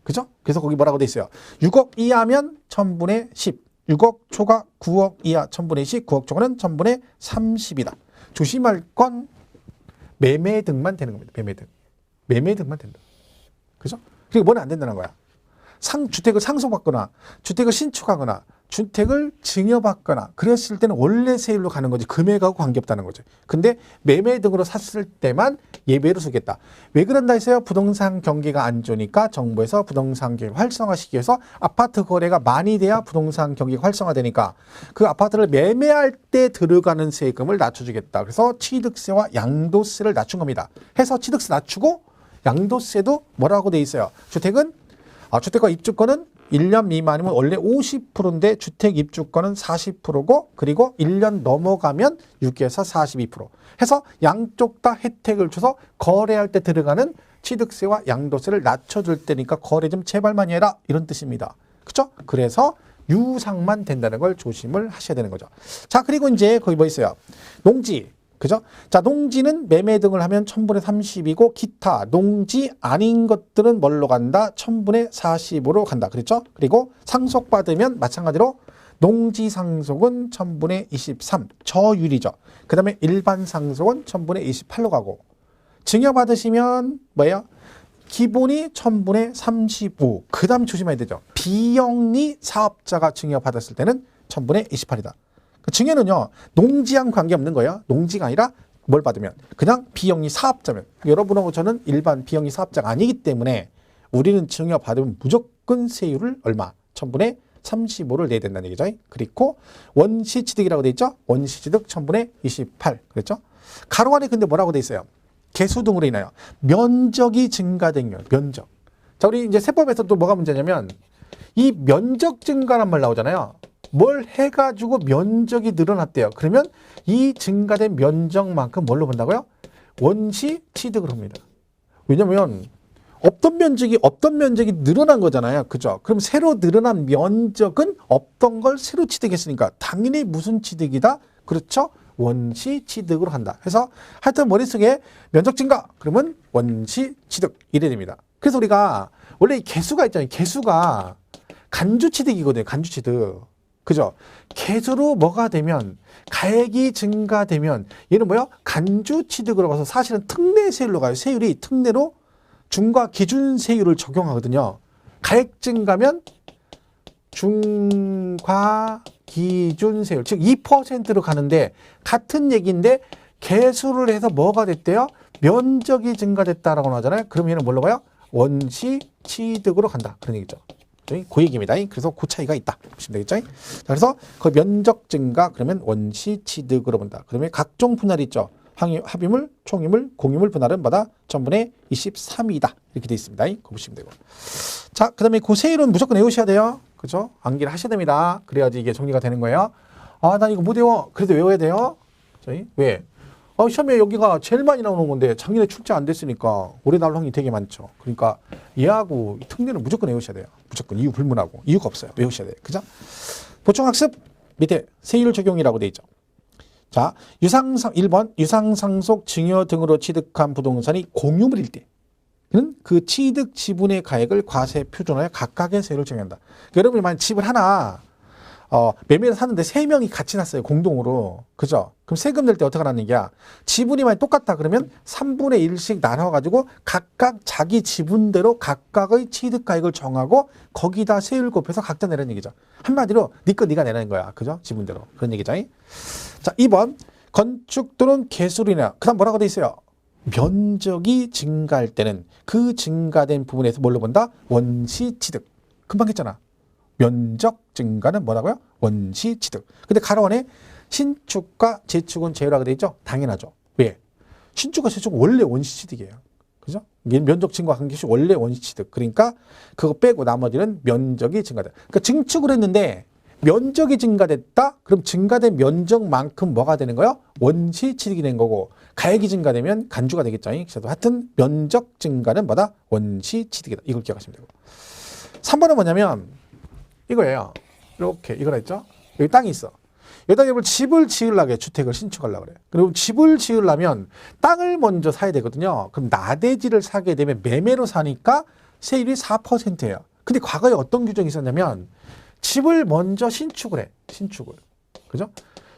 그죠? 그래서 거기 뭐라고 돼 있어요? 6억 이하면 1000분의 10, 6억 초과 9억 이하 1000분의 10, 9억 초과는 1000분의 30이다. 조심할 건 매매 등만 되는 겁니다. 매매 등만 된다. 그죠? 그리고 뭐는 안 된다는 거야. 주택을 상속받거나 주택을 신축하거나 주택을 증여받거나 그랬을 때는 원래 세율로 가는 거지 금액하고 관계없다는 거죠. 근데 매매 등으로 샀을 때만 예외로 쓰겠다. 왜 그런다 했어요? 부동산 경기가 안 좋으니까 정부에서 부동산 경기 활성화시키기 위해서 아파트 거래가 많이 돼야 부동산 경기가 활성화되니까 그 아파트를 매매할 때 들어가는 세금을 낮춰주겠다. 그래서 취득세와 양도세를 낮춘 겁니다. 해서 취득세 낮추고 양도세도 뭐라고 돼 있어요? 주택과 입주권은 1년 미만이면 원래 50%인데 주택 입주권은 40%고 그리고 1년 넘어가면 6에서 42% 해서 양쪽 다 혜택을 줘서 거래할 때 들어가는 취득세와 양도세를 낮춰줄 때니까 거래 좀 제발 많이 해라 이런 뜻입니다. 그렇죠? 그래서 유상만 된다는 걸 조심을 하셔야 되는 거죠. 자, 그리고 이제 거기 뭐 있어요? 농지. 그죠? 자, 농지는 매매 등을 하면 1000분의 30이고 기타 농지 아닌 것들은 뭘로 간다? 1000분의 40으로 간다. 그렇죠? 그리고 상속받으면 마찬가지로 농지 상속은 1000분의 23 저율이죠. 그 다음에 일반 상속은 1000분의 28로 가고 증여받으시면 뭐예요? 기본이 1000분의 35. 그 다음 조심해야 되죠. 비영리 사업자가 증여받았을 때는 1000분의 28이다. 증여는요, 농지랑 관계없는 거예요. 농지가 아니라 뭘 받으면. 그냥 비영리 사업자면. 여러분하고 저는 일반 비영리 사업자가 아니기 때문에 우리는 증여 받으면 무조건 세율을 얼마? 1000분의 35를 내야 된다는 얘기죠. 그리고 원시취득이라고 돼 있죠. 원시취득 1000분의 28. 그랬죠? 가로 안에 근데 뭐라고 돼 있어요? 개수 등으로 인하여 면적이 증가된 경우. 면적. 자, 우리 이제 세법에서 또 뭐가 문제냐면 이 면적 증가란 말 나오잖아요. 뭘 해가지고 면적이 늘어났대요. 그러면 이 증가된 면적만큼 뭘로 본다고요? 원시 취득을 합니다. 왜냐면 없던 면적이 늘어난 거잖아요. 그죠? 그럼 새로 늘어난 면적은 없던 걸 새로 취득했으니까 당연히 무슨 취득이다? 그렇죠? 원시 취득으로 한다. 그래서 하여튼 머릿속에 면적 증가 그러면 원시 취득 이래 됩니다. 그래서 우리가 원래 이 개수가 있잖아요. 개수가 간주 취득이거든요. 간주 취득. 그죠? 개수로 뭐가 되면 가액이 증가되면 얘는 뭐요? 간주 취득으로 가서 사실은 특례세율로 가요. 세율이 특례로 중과 기준 세율을 적용하거든요. 가액 증가면 중과 기준 세율 즉 2%로 가는데 같은 얘기인데 개수를 해서 뭐가 됐대요? 면적이 증가됐다라고 하잖아요. 그럼 얘는 뭘로 가요? 원시 취득으로 간다. 그런 얘기죠. 그 얘기입니다. 그래서 그 차이가 있다. 보시면 되겠죠? 자, 그래서 그 면적 증가 그러면 원시 취득으로 본다. 그러면 각종 분할이 있죠. 합의물, 총의물, 공유물 분할은 마다 1000분의 23이다. 이렇게 되어 있습니다. 그거 보시면 되고. 자, 그 다음에 그 세율은 무조건 외우셔야 돼요. 그죠? 암기를 하셔야 됩니다. 그래야지 이게 정리가 되는 거예요. 아, 난 이거 못 외워. 그래도 외워야 돼요. 저희 왜? 시험에 여기가 제일 많이 나오는 건데 작년에 출제 안 됐으니까 올해 나올 확률이 되게 많죠. 그러니까 얘하고 특례는 무조건 외우셔야 돼요. 무조건 이유 불문하고 이유가 없어요. 외우셔야 돼요. 그죠? 보충학습 밑에 세율 적용이라고 돼 있죠. 자, 1번 유상상속 증여 등으로 취득한 부동산이 공유물일 때는 그 취득 지분의 가액을 과세 표준화해 각각의 세율을 정한다. 그러니까 여러분이 만약 집을 하나 매매를 사는데 3명이 같이 샀어요. 공동으로. 그죠? 그럼 세금 낼 때 어떻게 하는 얘기야? 지분이 만약 똑같다 그러면 3분의 1씩 나눠가지고 각각 자기 지분대로 각각의 취득가액을 정하고 거기다 세율 곱해서 각자 내라는 얘기죠. 한마디로 네 거 네가 내라는 거야. 그죠? 지분대로. 그런 얘기죠. 자, 2번. 건축 또는 개수로나 그 다음 뭐라고 돼 있어요? 면적이 증가할 때는 그 증가된 부분에서 뭘로 본다? 원시취득. 금방 했잖아. 면적 증가는 뭐라고요? 원시취득. 근데 가로 안에 신축과 재축은 제외라고 돼 있죠? 당연하죠. 왜? 신축과 재축은 원래 원시취득이에요. 그죠? 면적 증가한 것이 원래 원시취득. 그러니까 그거 빼고 나머지는 면적이 증가다. 그러니까 증축을 했는데 면적이 증가됐다? 그럼 증가된 면적만큼 뭐가 되는 거예요? 원시취득이 된 거고 가액이 증가되면 간주가 되겠죠. 그래서 하여튼 면적 증가는 뭐다? 원시취득이다. 이걸 기억하시면 되고. 3번은 뭐냐면 이거예요. 이렇게 이거라 했죠. 여기 땅이 있어. 여기다 여러분 집을 지으려고 해. 주택을 신축하려고 그래. 그리고 집을 지으려면 땅을 먼저 사야 되거든요. 그럼 나대지를 사게 되면 매매로 사니까 세율이 4%예요. 근데 과거에 어떤 규정이 있었냐면 집을 먼저 신축을 해. 신축을. 그죠?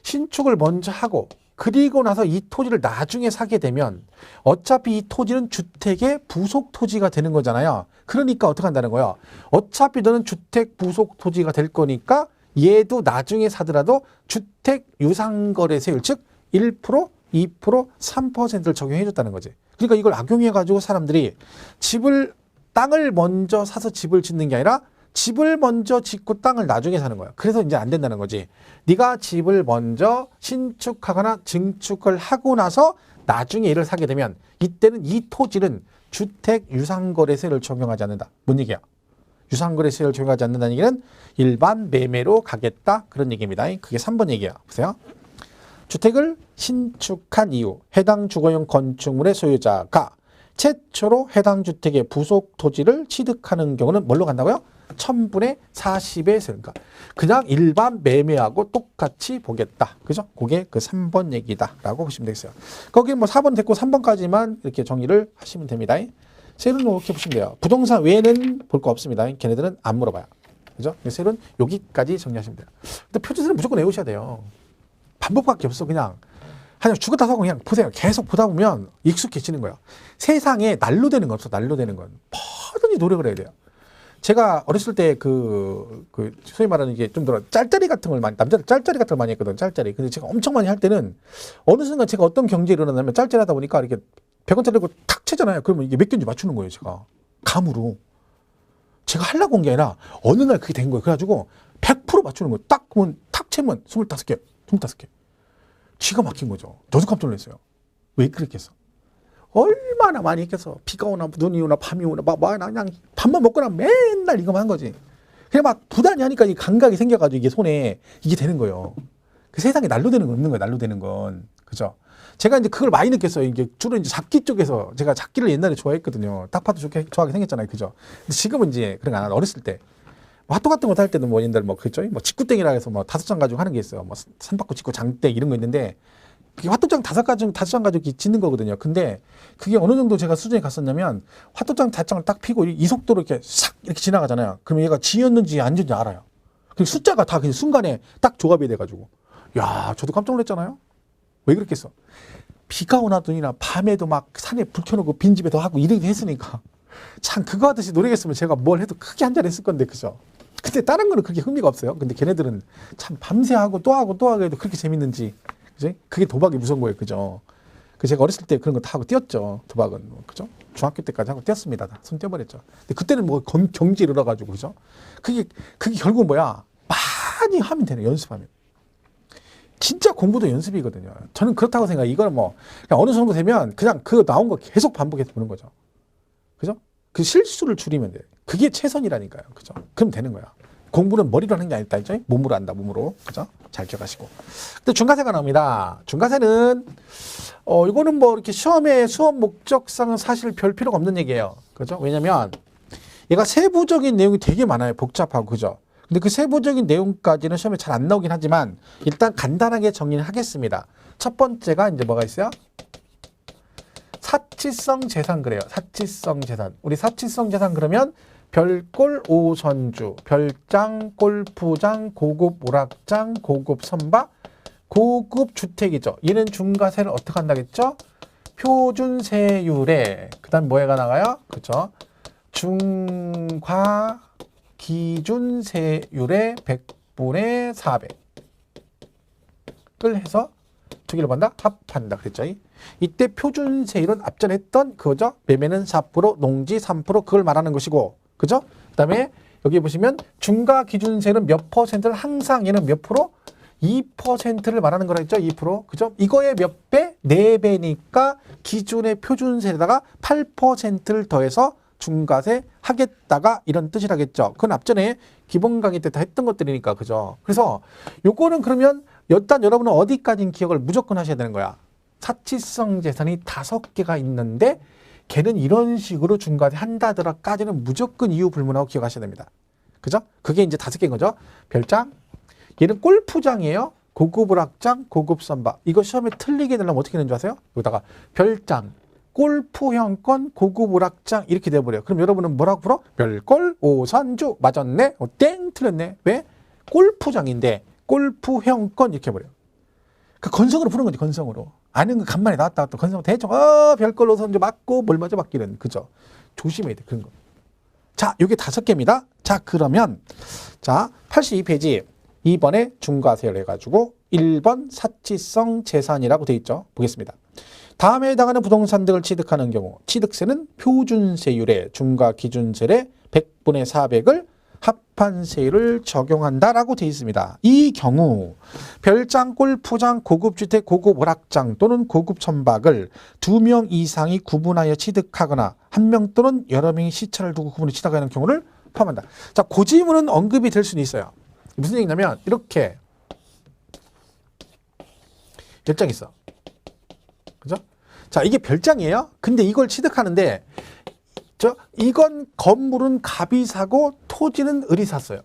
신축을 먼저 하고 그리고 나서 이 토지를 나중에 사게 되면 어차피 이 토지는 주택의 부속 토지가 되는 거잖아요. 그러니까 어떻게 한다는 거예요? 어차피 너는 주택 부속 토지가 될 거니까 얘도 나중에 사더라도 주택 유상거래세율 즉 1%, 2%, 3%를 적용해 줬다는 거지. 그러니까 이걸 악용해 가지고 사람들이 땅을 먼저 사서 집을 짓는 게 아니라 집을 먼저 짓고 땅을 나중에 사는 거야. 그래서 이제 안 된다는 거지. 네가 집을 먼저 신축하거나 증축을 하고 나서 나중에 얘를 사게 되면 이때는 이 토지는 주택 유상거래세를 적용하지 않는다. 뭔 얘기야? 유상거래세를 적용하지 않는다는 얘기는 일반 매매로 가겠다. 그런 얘기입니다. 그게 3번 얘기야. 보세요. 주택을 신축한 이후 해당 주거용 건축물의 소유자가 최초로 해당 주택의 부속 토지를 취득하는 경우는 뭘로 간다고요? 1000분의 40의 세. 그러니까 그냥 일반 매매하고 똑같이 보겠다. 그죠? 그게 그 3번 얘기다라고 보시면 되겠어요. 거기 뭐 4번 됐고 3번까지만 이렇게 정리를 하시면 됩니다. 세율은 이렇게 보시면 돼요. 부동산 외에는 볼 거 없습니다. 걔네들은 안 물어봐요. 그죠? 세율은 여기까지 정리하시면 돼요. 근데 표준세는 무조건 외우셔야 돼요. 반복밖에 없어. 그냥 죽었다 사고 그냥 보세요. 계속 보다 보면 익숙해지는 거예요. 세상에 날로 되는 거 없어. 날로 되는 건 뭐든지 노력을 해야 돼요. 제가 어렸을 때 소위 말하는 이게 좀 더 짤짜리 같은 걸 남자들 짤짜리 같은 걸 많이 했거든. 짤짜리. 근데 제가 엄청 많이 할 때는 어느 순간 제가 어떤 경제에 일어나냐면 짤짜리 하다 보니까 이렇게 100원짜리 들고 탁 채잖아요. 그러면 이게 몇 개인지 맞추는 거예요. 제가 감으로. 제가 하려고 한 게 아니라 어느 날 그게 된 거예요. 그래가지고 100% 맞추는 거예요. 딱 보면 탁 채면 25개. 25개. 기가 막힌 거죠. 저도 깜짝 놀랐어요. 왜 그랬겠어? 얼마나 많이 했겠어. 비가 오나 눈이 오나 밤이 오나 그냥 밥만 먹거나 맨날 이거만 한 거지. 그냥 막 부단히 하니까 이 감각이 생겨가지고 이게 손에 이게 되는 거예요. 그 세상에 날로 되는 건 없는 거예요. 날로 되는 건. 그죠? 제가 이제 그걸 많이 느꼈어요. 이게 주로 이제 잡기 쪽에서 제가 잡기를 옛날에 좋아했거든요. 딱 봐도 좋아하게 생겼잖아요. 그죠? 근데 지금은 이제 그런 거 안 하고 어렸을 때. 화투 같은 거 할 때도 뭐 옛날 뭐 그랬죠. 뭐 직구땡이라 해서 뭐 5장 가지고 하는 게 있어요. 뭐 산바구 직구 장땡 이런 거 있는데 그게 화투장 5장 가지고 짓는 거거든요. 근데 그게 어느 정도 제가 수준에 갔었냐면 화투장 5장을 딱 피고 이 속도로 이렇게 싹 이렇게 지나가잖아요. 그러면 얘가 지었는지 안 지었는지 알아요. 그 숫자가 다 그냥 순간에 딱 조합이 돼가지고 야 저도 깜짝 놀랐잖아요. 왜 그랬겠어? 비가 오나 눈이나 밤에도 막 산에 불 켜놓고 빈집에 더 하고 이렇게 했으니까 참 그거 하듯이 노력했으면 제가 뭘 해도 크게 한 잔 했을 건데 그죠? 근데 다른 거는 그렇게 흥미가 없어요. 근데 걔네들은 참 밤새 하고 또 하고 또 하고 해도 그렇게 재밌는지 그지? 그게 도박이 무서운 거예요. 그죠? 그 제가 어렸을 때 그런 거 다 하고 뛰었죠. 도박은. 그죠? 중학교 때까지 하고 뛰었습니다. 다 손 떼버렸죠. 근데 그때는 뭐 경지 이르러가지고 그죠? 그게 결국은 뭐야? 많이 하면 되네. 연습하면. 진짜 공부도 연습이거든요. 저는 그렇다고 생각해요. 이걸 뭐 그냥 어느 정도 되면 그냥 그 나온 거 계속 반복해서 보는 거죠. 그죠? 그 실수를 줄이면 돼요. 그게 최선이라니까요. 그죠? 그럼 되는 거야. 공부는 머리로 하는 게 아니다. 있죠? 몸으로 한다. 몸으로. 그죠? 잘 기억하시고. 근데 중과세가 나옵니다. 중과세는 이거는 뭐 이렇게 시험에 수업 목적상은 사실 별 필요가 없는 얘기예요. 그죠? 왜냐면 얘가 세부적인 내용이 되게 많아요. 복잡하고. 그죠? 근데 그 세부적인 내용까지는 시험에 잘 안 나오긴 하지만 일단 간단하게 정리를 하겠습니다. 첫 번째가 이제 뭐가 있어요? 사치성 재산 그래요. 사치성 재산. 우리 사치성 재산 그러면 별골 5선주, 별장, 골프장, 고급 오락장, 고급 선박, 고급 주택이죠. 얘는 중과세를 어떻게 한다겠죠? 표준세율에 그 다음 뭐가 나가요? 그렇죠? 중과 기준세율의 100분의 400을 해서 두 개를 본다? 합한다. 그랬죠? 이때 표준세율은 앞전에 했던 그거죠? 매매는 4%, 농지 3% 그걸 말하는 것이고, 그죠? 그 다음에 여기 보시면 중과 기준세율은 몇 퍼센트를 항상 얘는 몇 프로? 2%를 말하는 거라 했죠? 2%. 그죠? 이거의 몇 배? 4배니까 기준의 표준세에다가 8%를 더해서 중과세 하겠다가 이런 뜻이라겠죠. 그건 앞전에 기본 강의 때 다 했던 것들이니까. 그죠? 그래서 요거는 그러면 일단 여러분은 어디까지는 기억을 무조건 하셔야 되는 거야. 사치성 재산이 5개가 있는데 걔는 이런 식으로 중과세 한다더라까지는 무조건 이유 불문하고 기억하셔야 됩니다. 그죠? 그게 이제 5개인 거죠. 별장. 얘는 골프장이에요. 고급 오락장, 고급 선박. 이거 시험에 틀리게 되려면 어떻게 되는 줄 아세요? 여기다가 별장, 골프형권, 고급 오락장 이렇게 돼버려요. 그럼 여러분은 뭐라고 풀어? 별골, 오선주. 맞았네? 땡! 틀렸네. 왜? 골프장인데 골프형권 이렇게 해버려요. 그 건성으로 푸는 거지, 건성으로. 아는 거 간만에 나왔다 또 건성 대충 별걸 오선주 맞고 뭘 맞아 맞기는. 그죠? 조심해야 돼, 그런 거. 자, 요게 5개입니다. 자, 그러면 자 82페이지 2번에 중과세를 해가지고 1번 사치성 재산이라고 돼 있죠. 보겠습니다. 다음에 해당하는 부동산 등을 취득하는 경우 취득세는 표준세율의 중과 기준세율의 100분의 400을 합한 세율을 적용한다라고 되어 있습니다. 이 경우 별장, 골프장, 고급주택, 고급 오락장 또는 고급 천박을 2명 이상이 구분하여 취득하거나 1명 또는 여러 명이 시차를 두고 구분해 취득하는 경우를 포함한다. 자, 그 지문은 언급이 될 수는 있어요. 무슨 얘기냐면 이렇게 별장이 있어. 그죠? 자, 이게 별장이에요. 근데 이걸 취득하는데 이건 건물은 갑이 사고 토지는 을이 샀어요.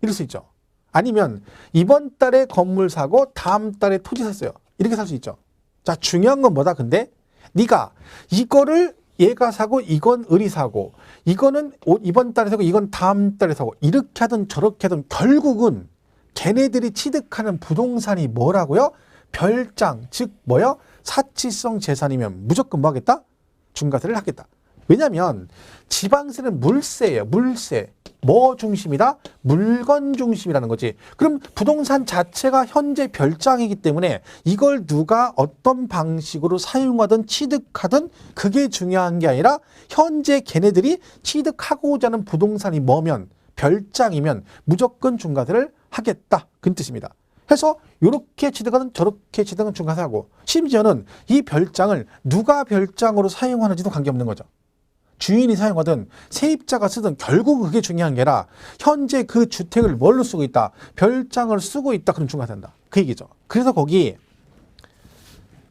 이럴 수 있죠. 아니면 이번 달에 건물 사고 다음 달에 토지 샀어요. 이렇게 살 수 있죠. 자, 중요한 건 뭐다 근데? 네가 이거를 얘가 사고 이건 을이 사고 이거는 이번 달에 사고 이건 다음 달에 사고 이렇게 하든 저렇게 하든 결국은 걔네들이 취득하는 부동산이 뭐라고요? 별장, 즉 뭐요? 사치성 재산이면 무조건 뭐 하겠다? 중과세를 하겠다. 왜냐하면 지방세는 물세예요. 물세. 뭐 중심이다? 물건 중심이라는 거지. 그럼 부동산 자체가 현재 별장이기 때문에 이걸 누가 어떤 방식으로 사용하든 취득하든 그게 중요한 게 아니라 현재 걔네들이 취득하고자 하는 부동산이 뭐면 별장이면 무조건 중과세를 하겠다. 그 뜻입니다. 해서 이렇게 취득하든 저렇게 취득은 중과세하고 심지어는 이 별장을 누가 별장으로 사용하는지도 관계없는 거죠. 주인이 사용하든 세입자가 쓰든 결국은 그게 중요한 게 아니라 현재 그 주택을 뭘로 쓰고 있다? 별장을 쓰고 있다. 그럼 중과세한다. 그 얘기죠. 그래서 거기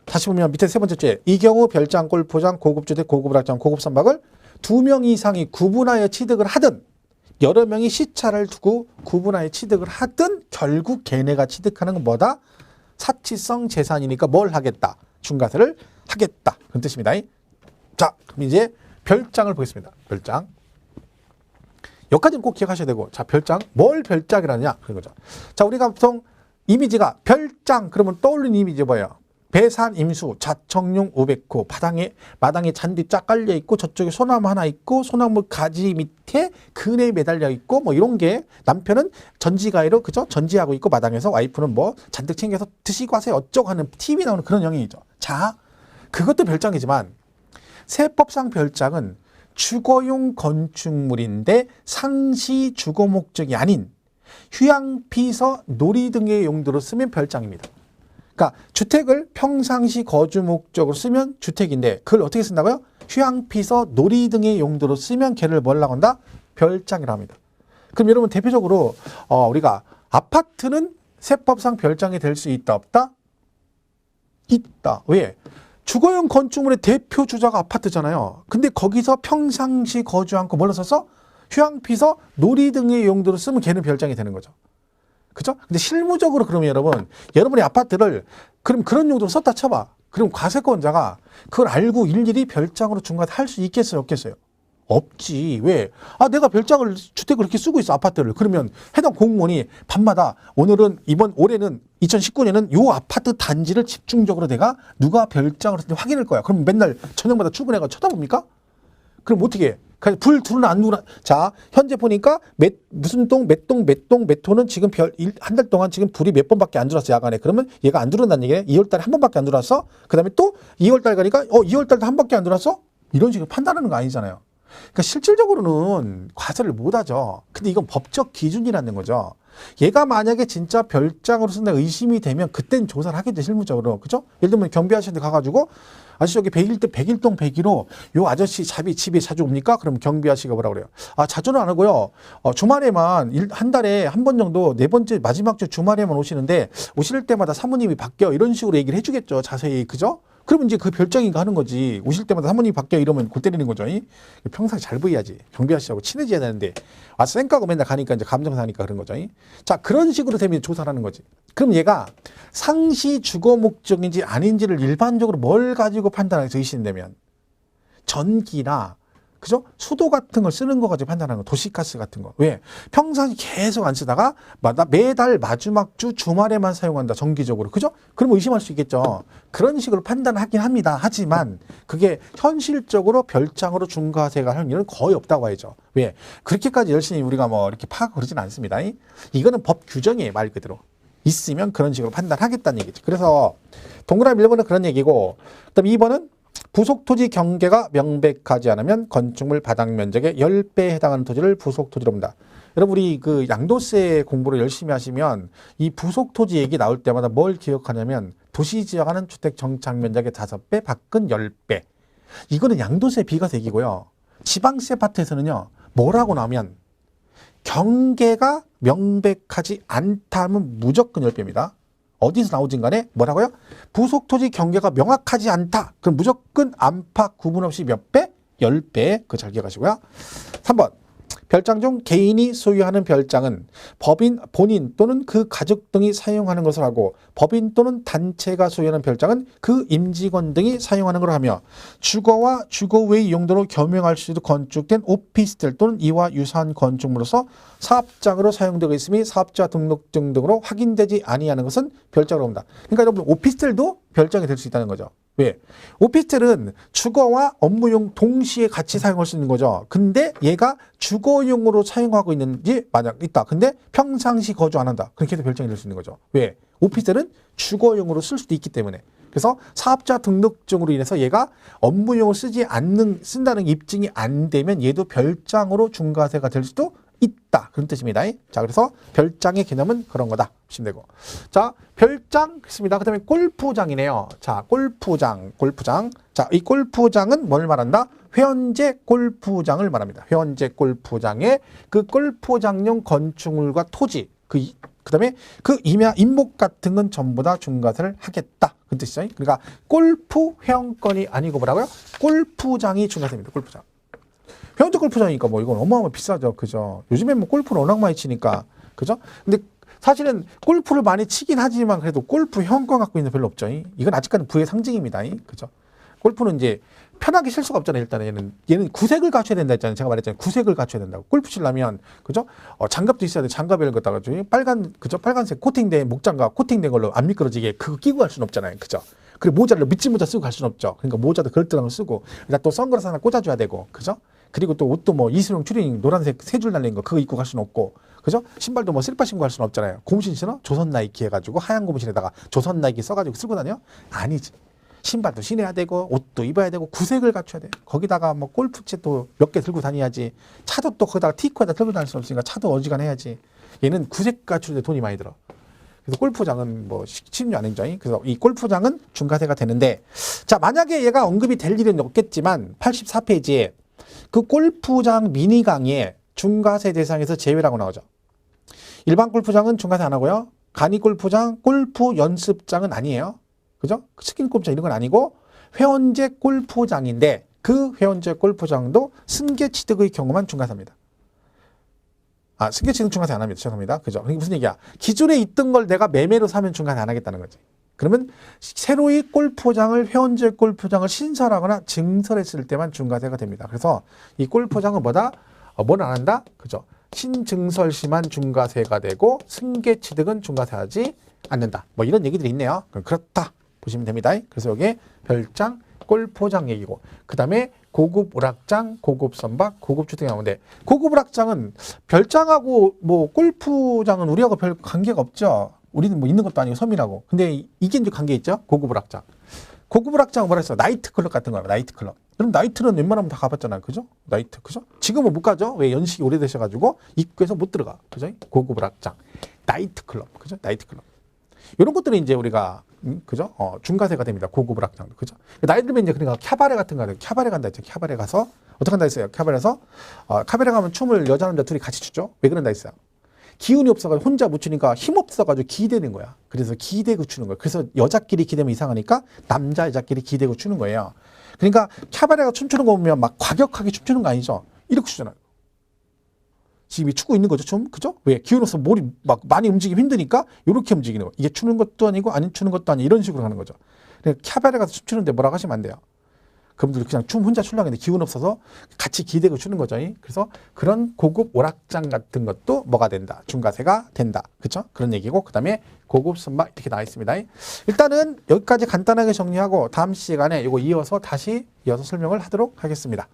다시 보면 밑에 세 번째 주에 이 경우 별장, 골프장, 고급주택, 고급오락장, 고급선박을 2명 이상이 구분하여 취득을 하든 여러 명이 시차를 두고 구분하여 취득을 하든 결국 걔네가 취득하는 건 뭐다? 사치성 재산이니까 뭘 하겠다? 중과세를 하겠다. 그런 뜻입니다. 자, 그럼 이제 별장을 보겠습니다. 별장. 여기까지는 꼭 기억하셔야 되고, 자, 별장. 뭘 별장이라느냐? 그런 거죠. 자, 우리가 보통 이미지가 별장, 그러면 떠올리는 이미지 뭐예요? 배산 임수, 자청용 500호, 마당에 잔디 쫙 깔려 있고, 저쪽에 소나무 하나 있고, 소나무 가지 밑에 그네 매달려 있고, 뭐 이런 게 남편은 전지가위로, 그죠? 전지하고 있고, 마당에서 와이프는 뭐 잔뜩 챙겨서 드시고 하세요. 어쩌고 하는 TV 나오는 그런 영역이죠. 자, 그것도 별장이지만, 세법상 별장은 주거용 건축물인데 상시 주거 목적이 아닌 휴양피서 놀이 등의 용도로 쓰면 별장입니다. 그러니까 주택을 평상시 거주 목적으로 쓰면 주택인데 그걸 어떻게 쓴다고요? 휴양피서 놀이 등의 용도로 쓰면 걔를 뭐라고 한다? 별장이라고 합니다. 그럼 여러분 대표적으로 우리가 아파트는 세법상 별장이 될 수 있다 없다? 있다. 왜? 주거용 건축물의 대표 주자가 아파트잖아요. 근데 거기서 평상시 거주 않고 뭘로 써서 휴양피서 놀이 등의 용도로 쓰면 걔는 별장이 되는 거죠. 그죠? 근데 실무적으로 그러면 여러분의 아파트를 그럼 그런 용도로 썼다 쳐봐. 그럼 과세권자가 그걸 알고 일일이 별장으로 중과세 할 수 있겠어요? 없겠어요? 없지. 왜? 아, 내가 별장을 주택을 이렇게 쓰고 있어, 아파트를. 그러면 해당 공무원이 밤마다 올해는 2019년은 요 아파트 단지를 집중적으로 내가 누가 별장을 했는지 확인할 거야. 그럼 맨날 저녁마다 출근해가 쳐다봅니까? 그럼 어떻게 해? 그냥 불 들어나 안 들어나? 자, 현재 보니까 무슨 동, 몇 동, 몇 동, 몇 호는 지금 한 달 동안 지금 불이 몇 번밖에 안 들어왔어, 야간에. 그러면 얘가 안 들어온다는 얘기네. 2월 달에 한 번밖에 안 들어왔어? 그 다음에 또 2월 달 가니까 2월 달도 한 번밖에 안 들어왔어? 이런 식으로 판단하는 거 아니잖아요. 그러니까 실질적으로는 과세를 못 하죠. 근데 이건 법적 기준이라는 거죠. 얘가 만약에 진짜 별장으로 쓴다 의심이 되면 그땐 조사를 하겠죠, 실무적으로. 그죠? 예를 들면 경비 아저씨한테 가가지고 아저씨 여기 101동 101호 요 아저씨 집에 자주 옵니까? 그럼 경비 아저씨가 뭐라 그래요? 아, 자주는 안 하고요. 주말에만 한 달에 한 번 정도 네 번째 마지막 주 주말에만 오시는데 오실 때마다 사모님이 바뀌어 이런 식으로 얘기를 해주겠죠. 자세히. 그죠? 그러면 이제 그 별장인가 하는 거지. 오실 때마다 사모님이 바뀌어 이러면 골 때리는 거죠. 평상시 잘 보여야지. 경비 아저씨하고 친해져야 되는데 와서 쌩까고 맨날 가니까 이제 감정 사니까 그런 거죠. 자, 그런 식으로 되면 조사를 하는 거지. 그럼 얘가 상시 주거 목적인지 아닌지를 일반적으로 뭘 가지고 판단해서 의심되면 전기나 그죠? 수도 같은 걸 쓰는 거 가지고 판단하는 거. 도시가스 같은 거. 왜? 평상시 계속 안 쓰다가 매달 마지막 주 주말에만 사용한다. 정기적으로. 그죠? 그러면 의심할 수 있겠죠. 그런 식으로 판단하긴 합니다. 하지만 그게 현실적으로 별장으로 중과세가 할 일은 거의 없다고 해야죠. 왜? 그렇게까지 열심히 우리가 뭐 이렇게 파악하고 그러진 않습니다. 이거는 법 규정이에요. 말 그대로. 있으면 그런 식으로 판단하겠다는 얘기죠. 그래서 동그라미 1번은 그런 얘기고 그다음에 2번은 부속토지 경계가 명백하지 않으면 건축물 바닥 면적의 10배에 해당하는 토지를 부속토지로 본다. 여러분 우리 그 양도세 공부를 열심히 하시면 이 부속토지 얘기 나올 때마다 뭘 기억하냐면 도시지역하는 주택 정착 면적의 5배, 밖은 10배. 이거는 양도세 비과세이고요. 지방세 파트에서는요. 뭐라고 나오면 경계가 명백하지 않다 하면 무조건 10배입니다. 어디서 나오진 간에 뭐라고요? 부속토지 경계가 명확하지 않다. 그럼 무조건 안팎 구분 없이 몇 배? 10배. 그거 잘 기억하시고요. 3번. 별장 중 개인이 소유하는 별장은 법인, 본인 또는 그 가족 등이 사용하는 것을 하고 법인 또는 단체가 소유하는 별장은 그 임직원 등이 사용하는 걸 하며 주거와 주거 외의 용도로 겸용할 수 있도록 건축된 오피스텔 또는 이와 유사한 건축물로서 사업장으로 사용되고 있으며 사업자 등록증 등으로 확인되지 아니하는 것은 별장으로 봅니다. 그러니까 여러분 오피스텔도 별장이 될 수 있다는 거죠. 왜? 오피스텔은 주거와 업무용 동시에 같이 사용할 수 있는 거죠. 근데 얘가 주거용으로 사용하고 있는지 만약 있다. 근데 평상시 거주 안 한다. 그렇게 해서 별장이 될 수 있는 거죠. 왜? 오피스텔은 주거용으로 쓸 수도 있기 때문에. 그래서 사업자 등록증으로 인해서 얘가 업무용을 쓴다는 입증이 안 되면 얘도 별장으로 중과세가 될 수도 있다. 그런 뜻입니다. 자, 그래서 별장의 개념은 그런 거다. 보시면 되고. 자, 별장 했습니다. 그 다음에 골프장이네요. 자, 골프장. 자, 이 골프장은 뭘 말한다? 회원제 골프장을 말합니다. 회원제 골프장의 그 골프장용 건축물과 토지, 그 다음에 그 임목 같은 건 전부 다 중과세를 하겠다. 그 뜻이죠. 그러니까 골프 회원권이 아니고 뭐라고요? 골프장이 중과세입니다. 골프장. 회원제 골프장이니까 뭐 이건 어마어마하게 비싸죠. 그죠? 요즘에 뭐 골프를 워낙 많이 치니까. 그죠? 근데 사실은 골프를 많이 치긴 하지만 그래도 골프 회원권 갖고 있는 별로 없죠. 이건 아직까지 부의 상징입니다. 그죠? 골프는 이제 편하게 칠 수가 없잖아요. 일단은 얘는 구색을 갖춰야 된다 했잖아요. 제가 말했잖아요. 구색을 갖춰야 된다고. 골프 치려면 그죠? 장갑도 있어야 돼. 장갑을 갖다가 빨간색 코팅된 목장갑 코팅된 걸로 안 미끄러지게 그거 끼고 갈 수는 없잖아요. 그죠? 그리고 모자를 밑지 모자 쓰고 갈 수는 없죠. 그러니까 모자도 그럴듯한 걸 쓰고 일단 또 선글라스 하나 꽂아줘야 되고 그죠? 그리고 또 옷도 뭐 이수용 추리닝 노란색 세 줄 달린 거 그거 입고 갈 수는 없고 그죠? 신발도 뭐 슬리퍼 신고 갈 수는 없잖아요. 고무신 신어? 조선 나이키 해가지고 하얀 고무신에다가 조선 나이키 써가지고 쓰고 다녀? 아니지. 신발도 신어야 되고 옷도 입어야 되고 구색을 갖춰야 돼. 거기다가 뭐 골프채 또 몇 개 들고 다녀야지. 차도 또 거기다가 티코에다 들고 다닐 수 없으니까 차도 어지간해야지. 얘는 구색 갖추는데 돈이 많이 들어. 그래서 골프장은 뭐 심리 아닌죠. 그래서 이 골프장은 중과세가 되는데 자 만약에 얘가 언급이 될 일은 없겠지만 84페이지에 그 골프장 미니 강의에 중과세 대상에서 제외라고 나오죠. 일반 골프장은 중과세 안 하고요. 간이 골프장, 골프 연습장은 아니에요. 그죠? 스킨 골프장 이런 건 아니고 회원제 골프장인데 그 회원제 골프장도 승계 취득의 경우만 중과세입니다. 승계 취득 중과세 안 합니다. 죄송합니다. 그죠? 그게 무슨 얘기야? 기존에 있던 걸 내가 매매로 사면 중과세 안 하겠다는 거지. 그러면 새로이 골프장을 회원제 골프장을 신설하거나 증설했을 때만 중과세가 됩니다. 그래서 이 골프장은 뭐다? 뭘 안 한다? 그죠? 신증설 시만 중과세가 되고 승계 취득은 중과세하지 않는다. 뭐 이런 얘기들이 있네요. 그렇다 보시면 됩니다. 그래서 여기에 별장, 골프장 얘기고 그 다음에 고급 오락장, 고급 선박, 고급 주택이 나오는데 고급 오락장은 별장하고 뭐 골프장은 우리하고 별 관계가 없죠. 우리는 뭐 있는 것도 아니고 섬이라고. 근데 이게 이제 관계 있죠. 고급 오락장. 고급 오락장은 뭐라 했어? 나이트클럽 같은 거야. 나이트클럽. 그럼 나이트는 웬만하면 다 가봤잖아요. 그죠? 나이트. 그죠? 지금은 못 가죠? 왜? 연식이 오래되셔가지고 입구에서 못 들어가. 그죠? 고급 오락장. 나이트클럽. 그죠? 나이트클럽. 이런 것들은 이제 우리가 그죠? 중과세가 됩니다. 고급 오락장도. 그죠? 나이 들면 이제 그러니까 캬바레 같은 거 캬바레 간다 했죠. 캬바레 가서 어떻게 한다 했어요? 캬바레에서 캬바레 가면 춤을 여자 남자 둘이 같이 추죠. 왜 그런다 했어요? 기운이 없어가지고 혼자 못 추니까 힘 없어가지고 기대는 거야. 그래서 기대고 추는 거야. 그래서 여자끼리 기대면 이상하니까 남자 여자끼리 기대고 추는 거예요. 그러니까 캬바레가 춤추는 거 보면 막 과격하게 춤추는 거 아니죠? 이렇게 추잖아요. 지금 추고 있는 거죠, 좀 그죠? 왜 기운 없어 머리 막 많이 움직이기 힘드니까 이렇게 움직이는 거. 이게 추는 것도 아니고 안 추는 것도 아니고 이런 식으로 하는 거죠. 그러니까 캬바레 가서 춤추는데 뭐라고 하시면 안 돼요. 그분들 그냥 춤 혼자 추려고 했는데 기운 없어서 같이 기대고 추는 거죠. 그래서 그런 고급 오락장 같은 것도 뭐가 된다? 중과세가 된다. 그렇죠? 그런 얘기고 그 다음에 고급 선박 이렇게 나와 있습니다. 일단은 여기까지 간단하게 정리하고 다음 시간에 이거 이어서 다시 설명을 하도록 하겠습니다.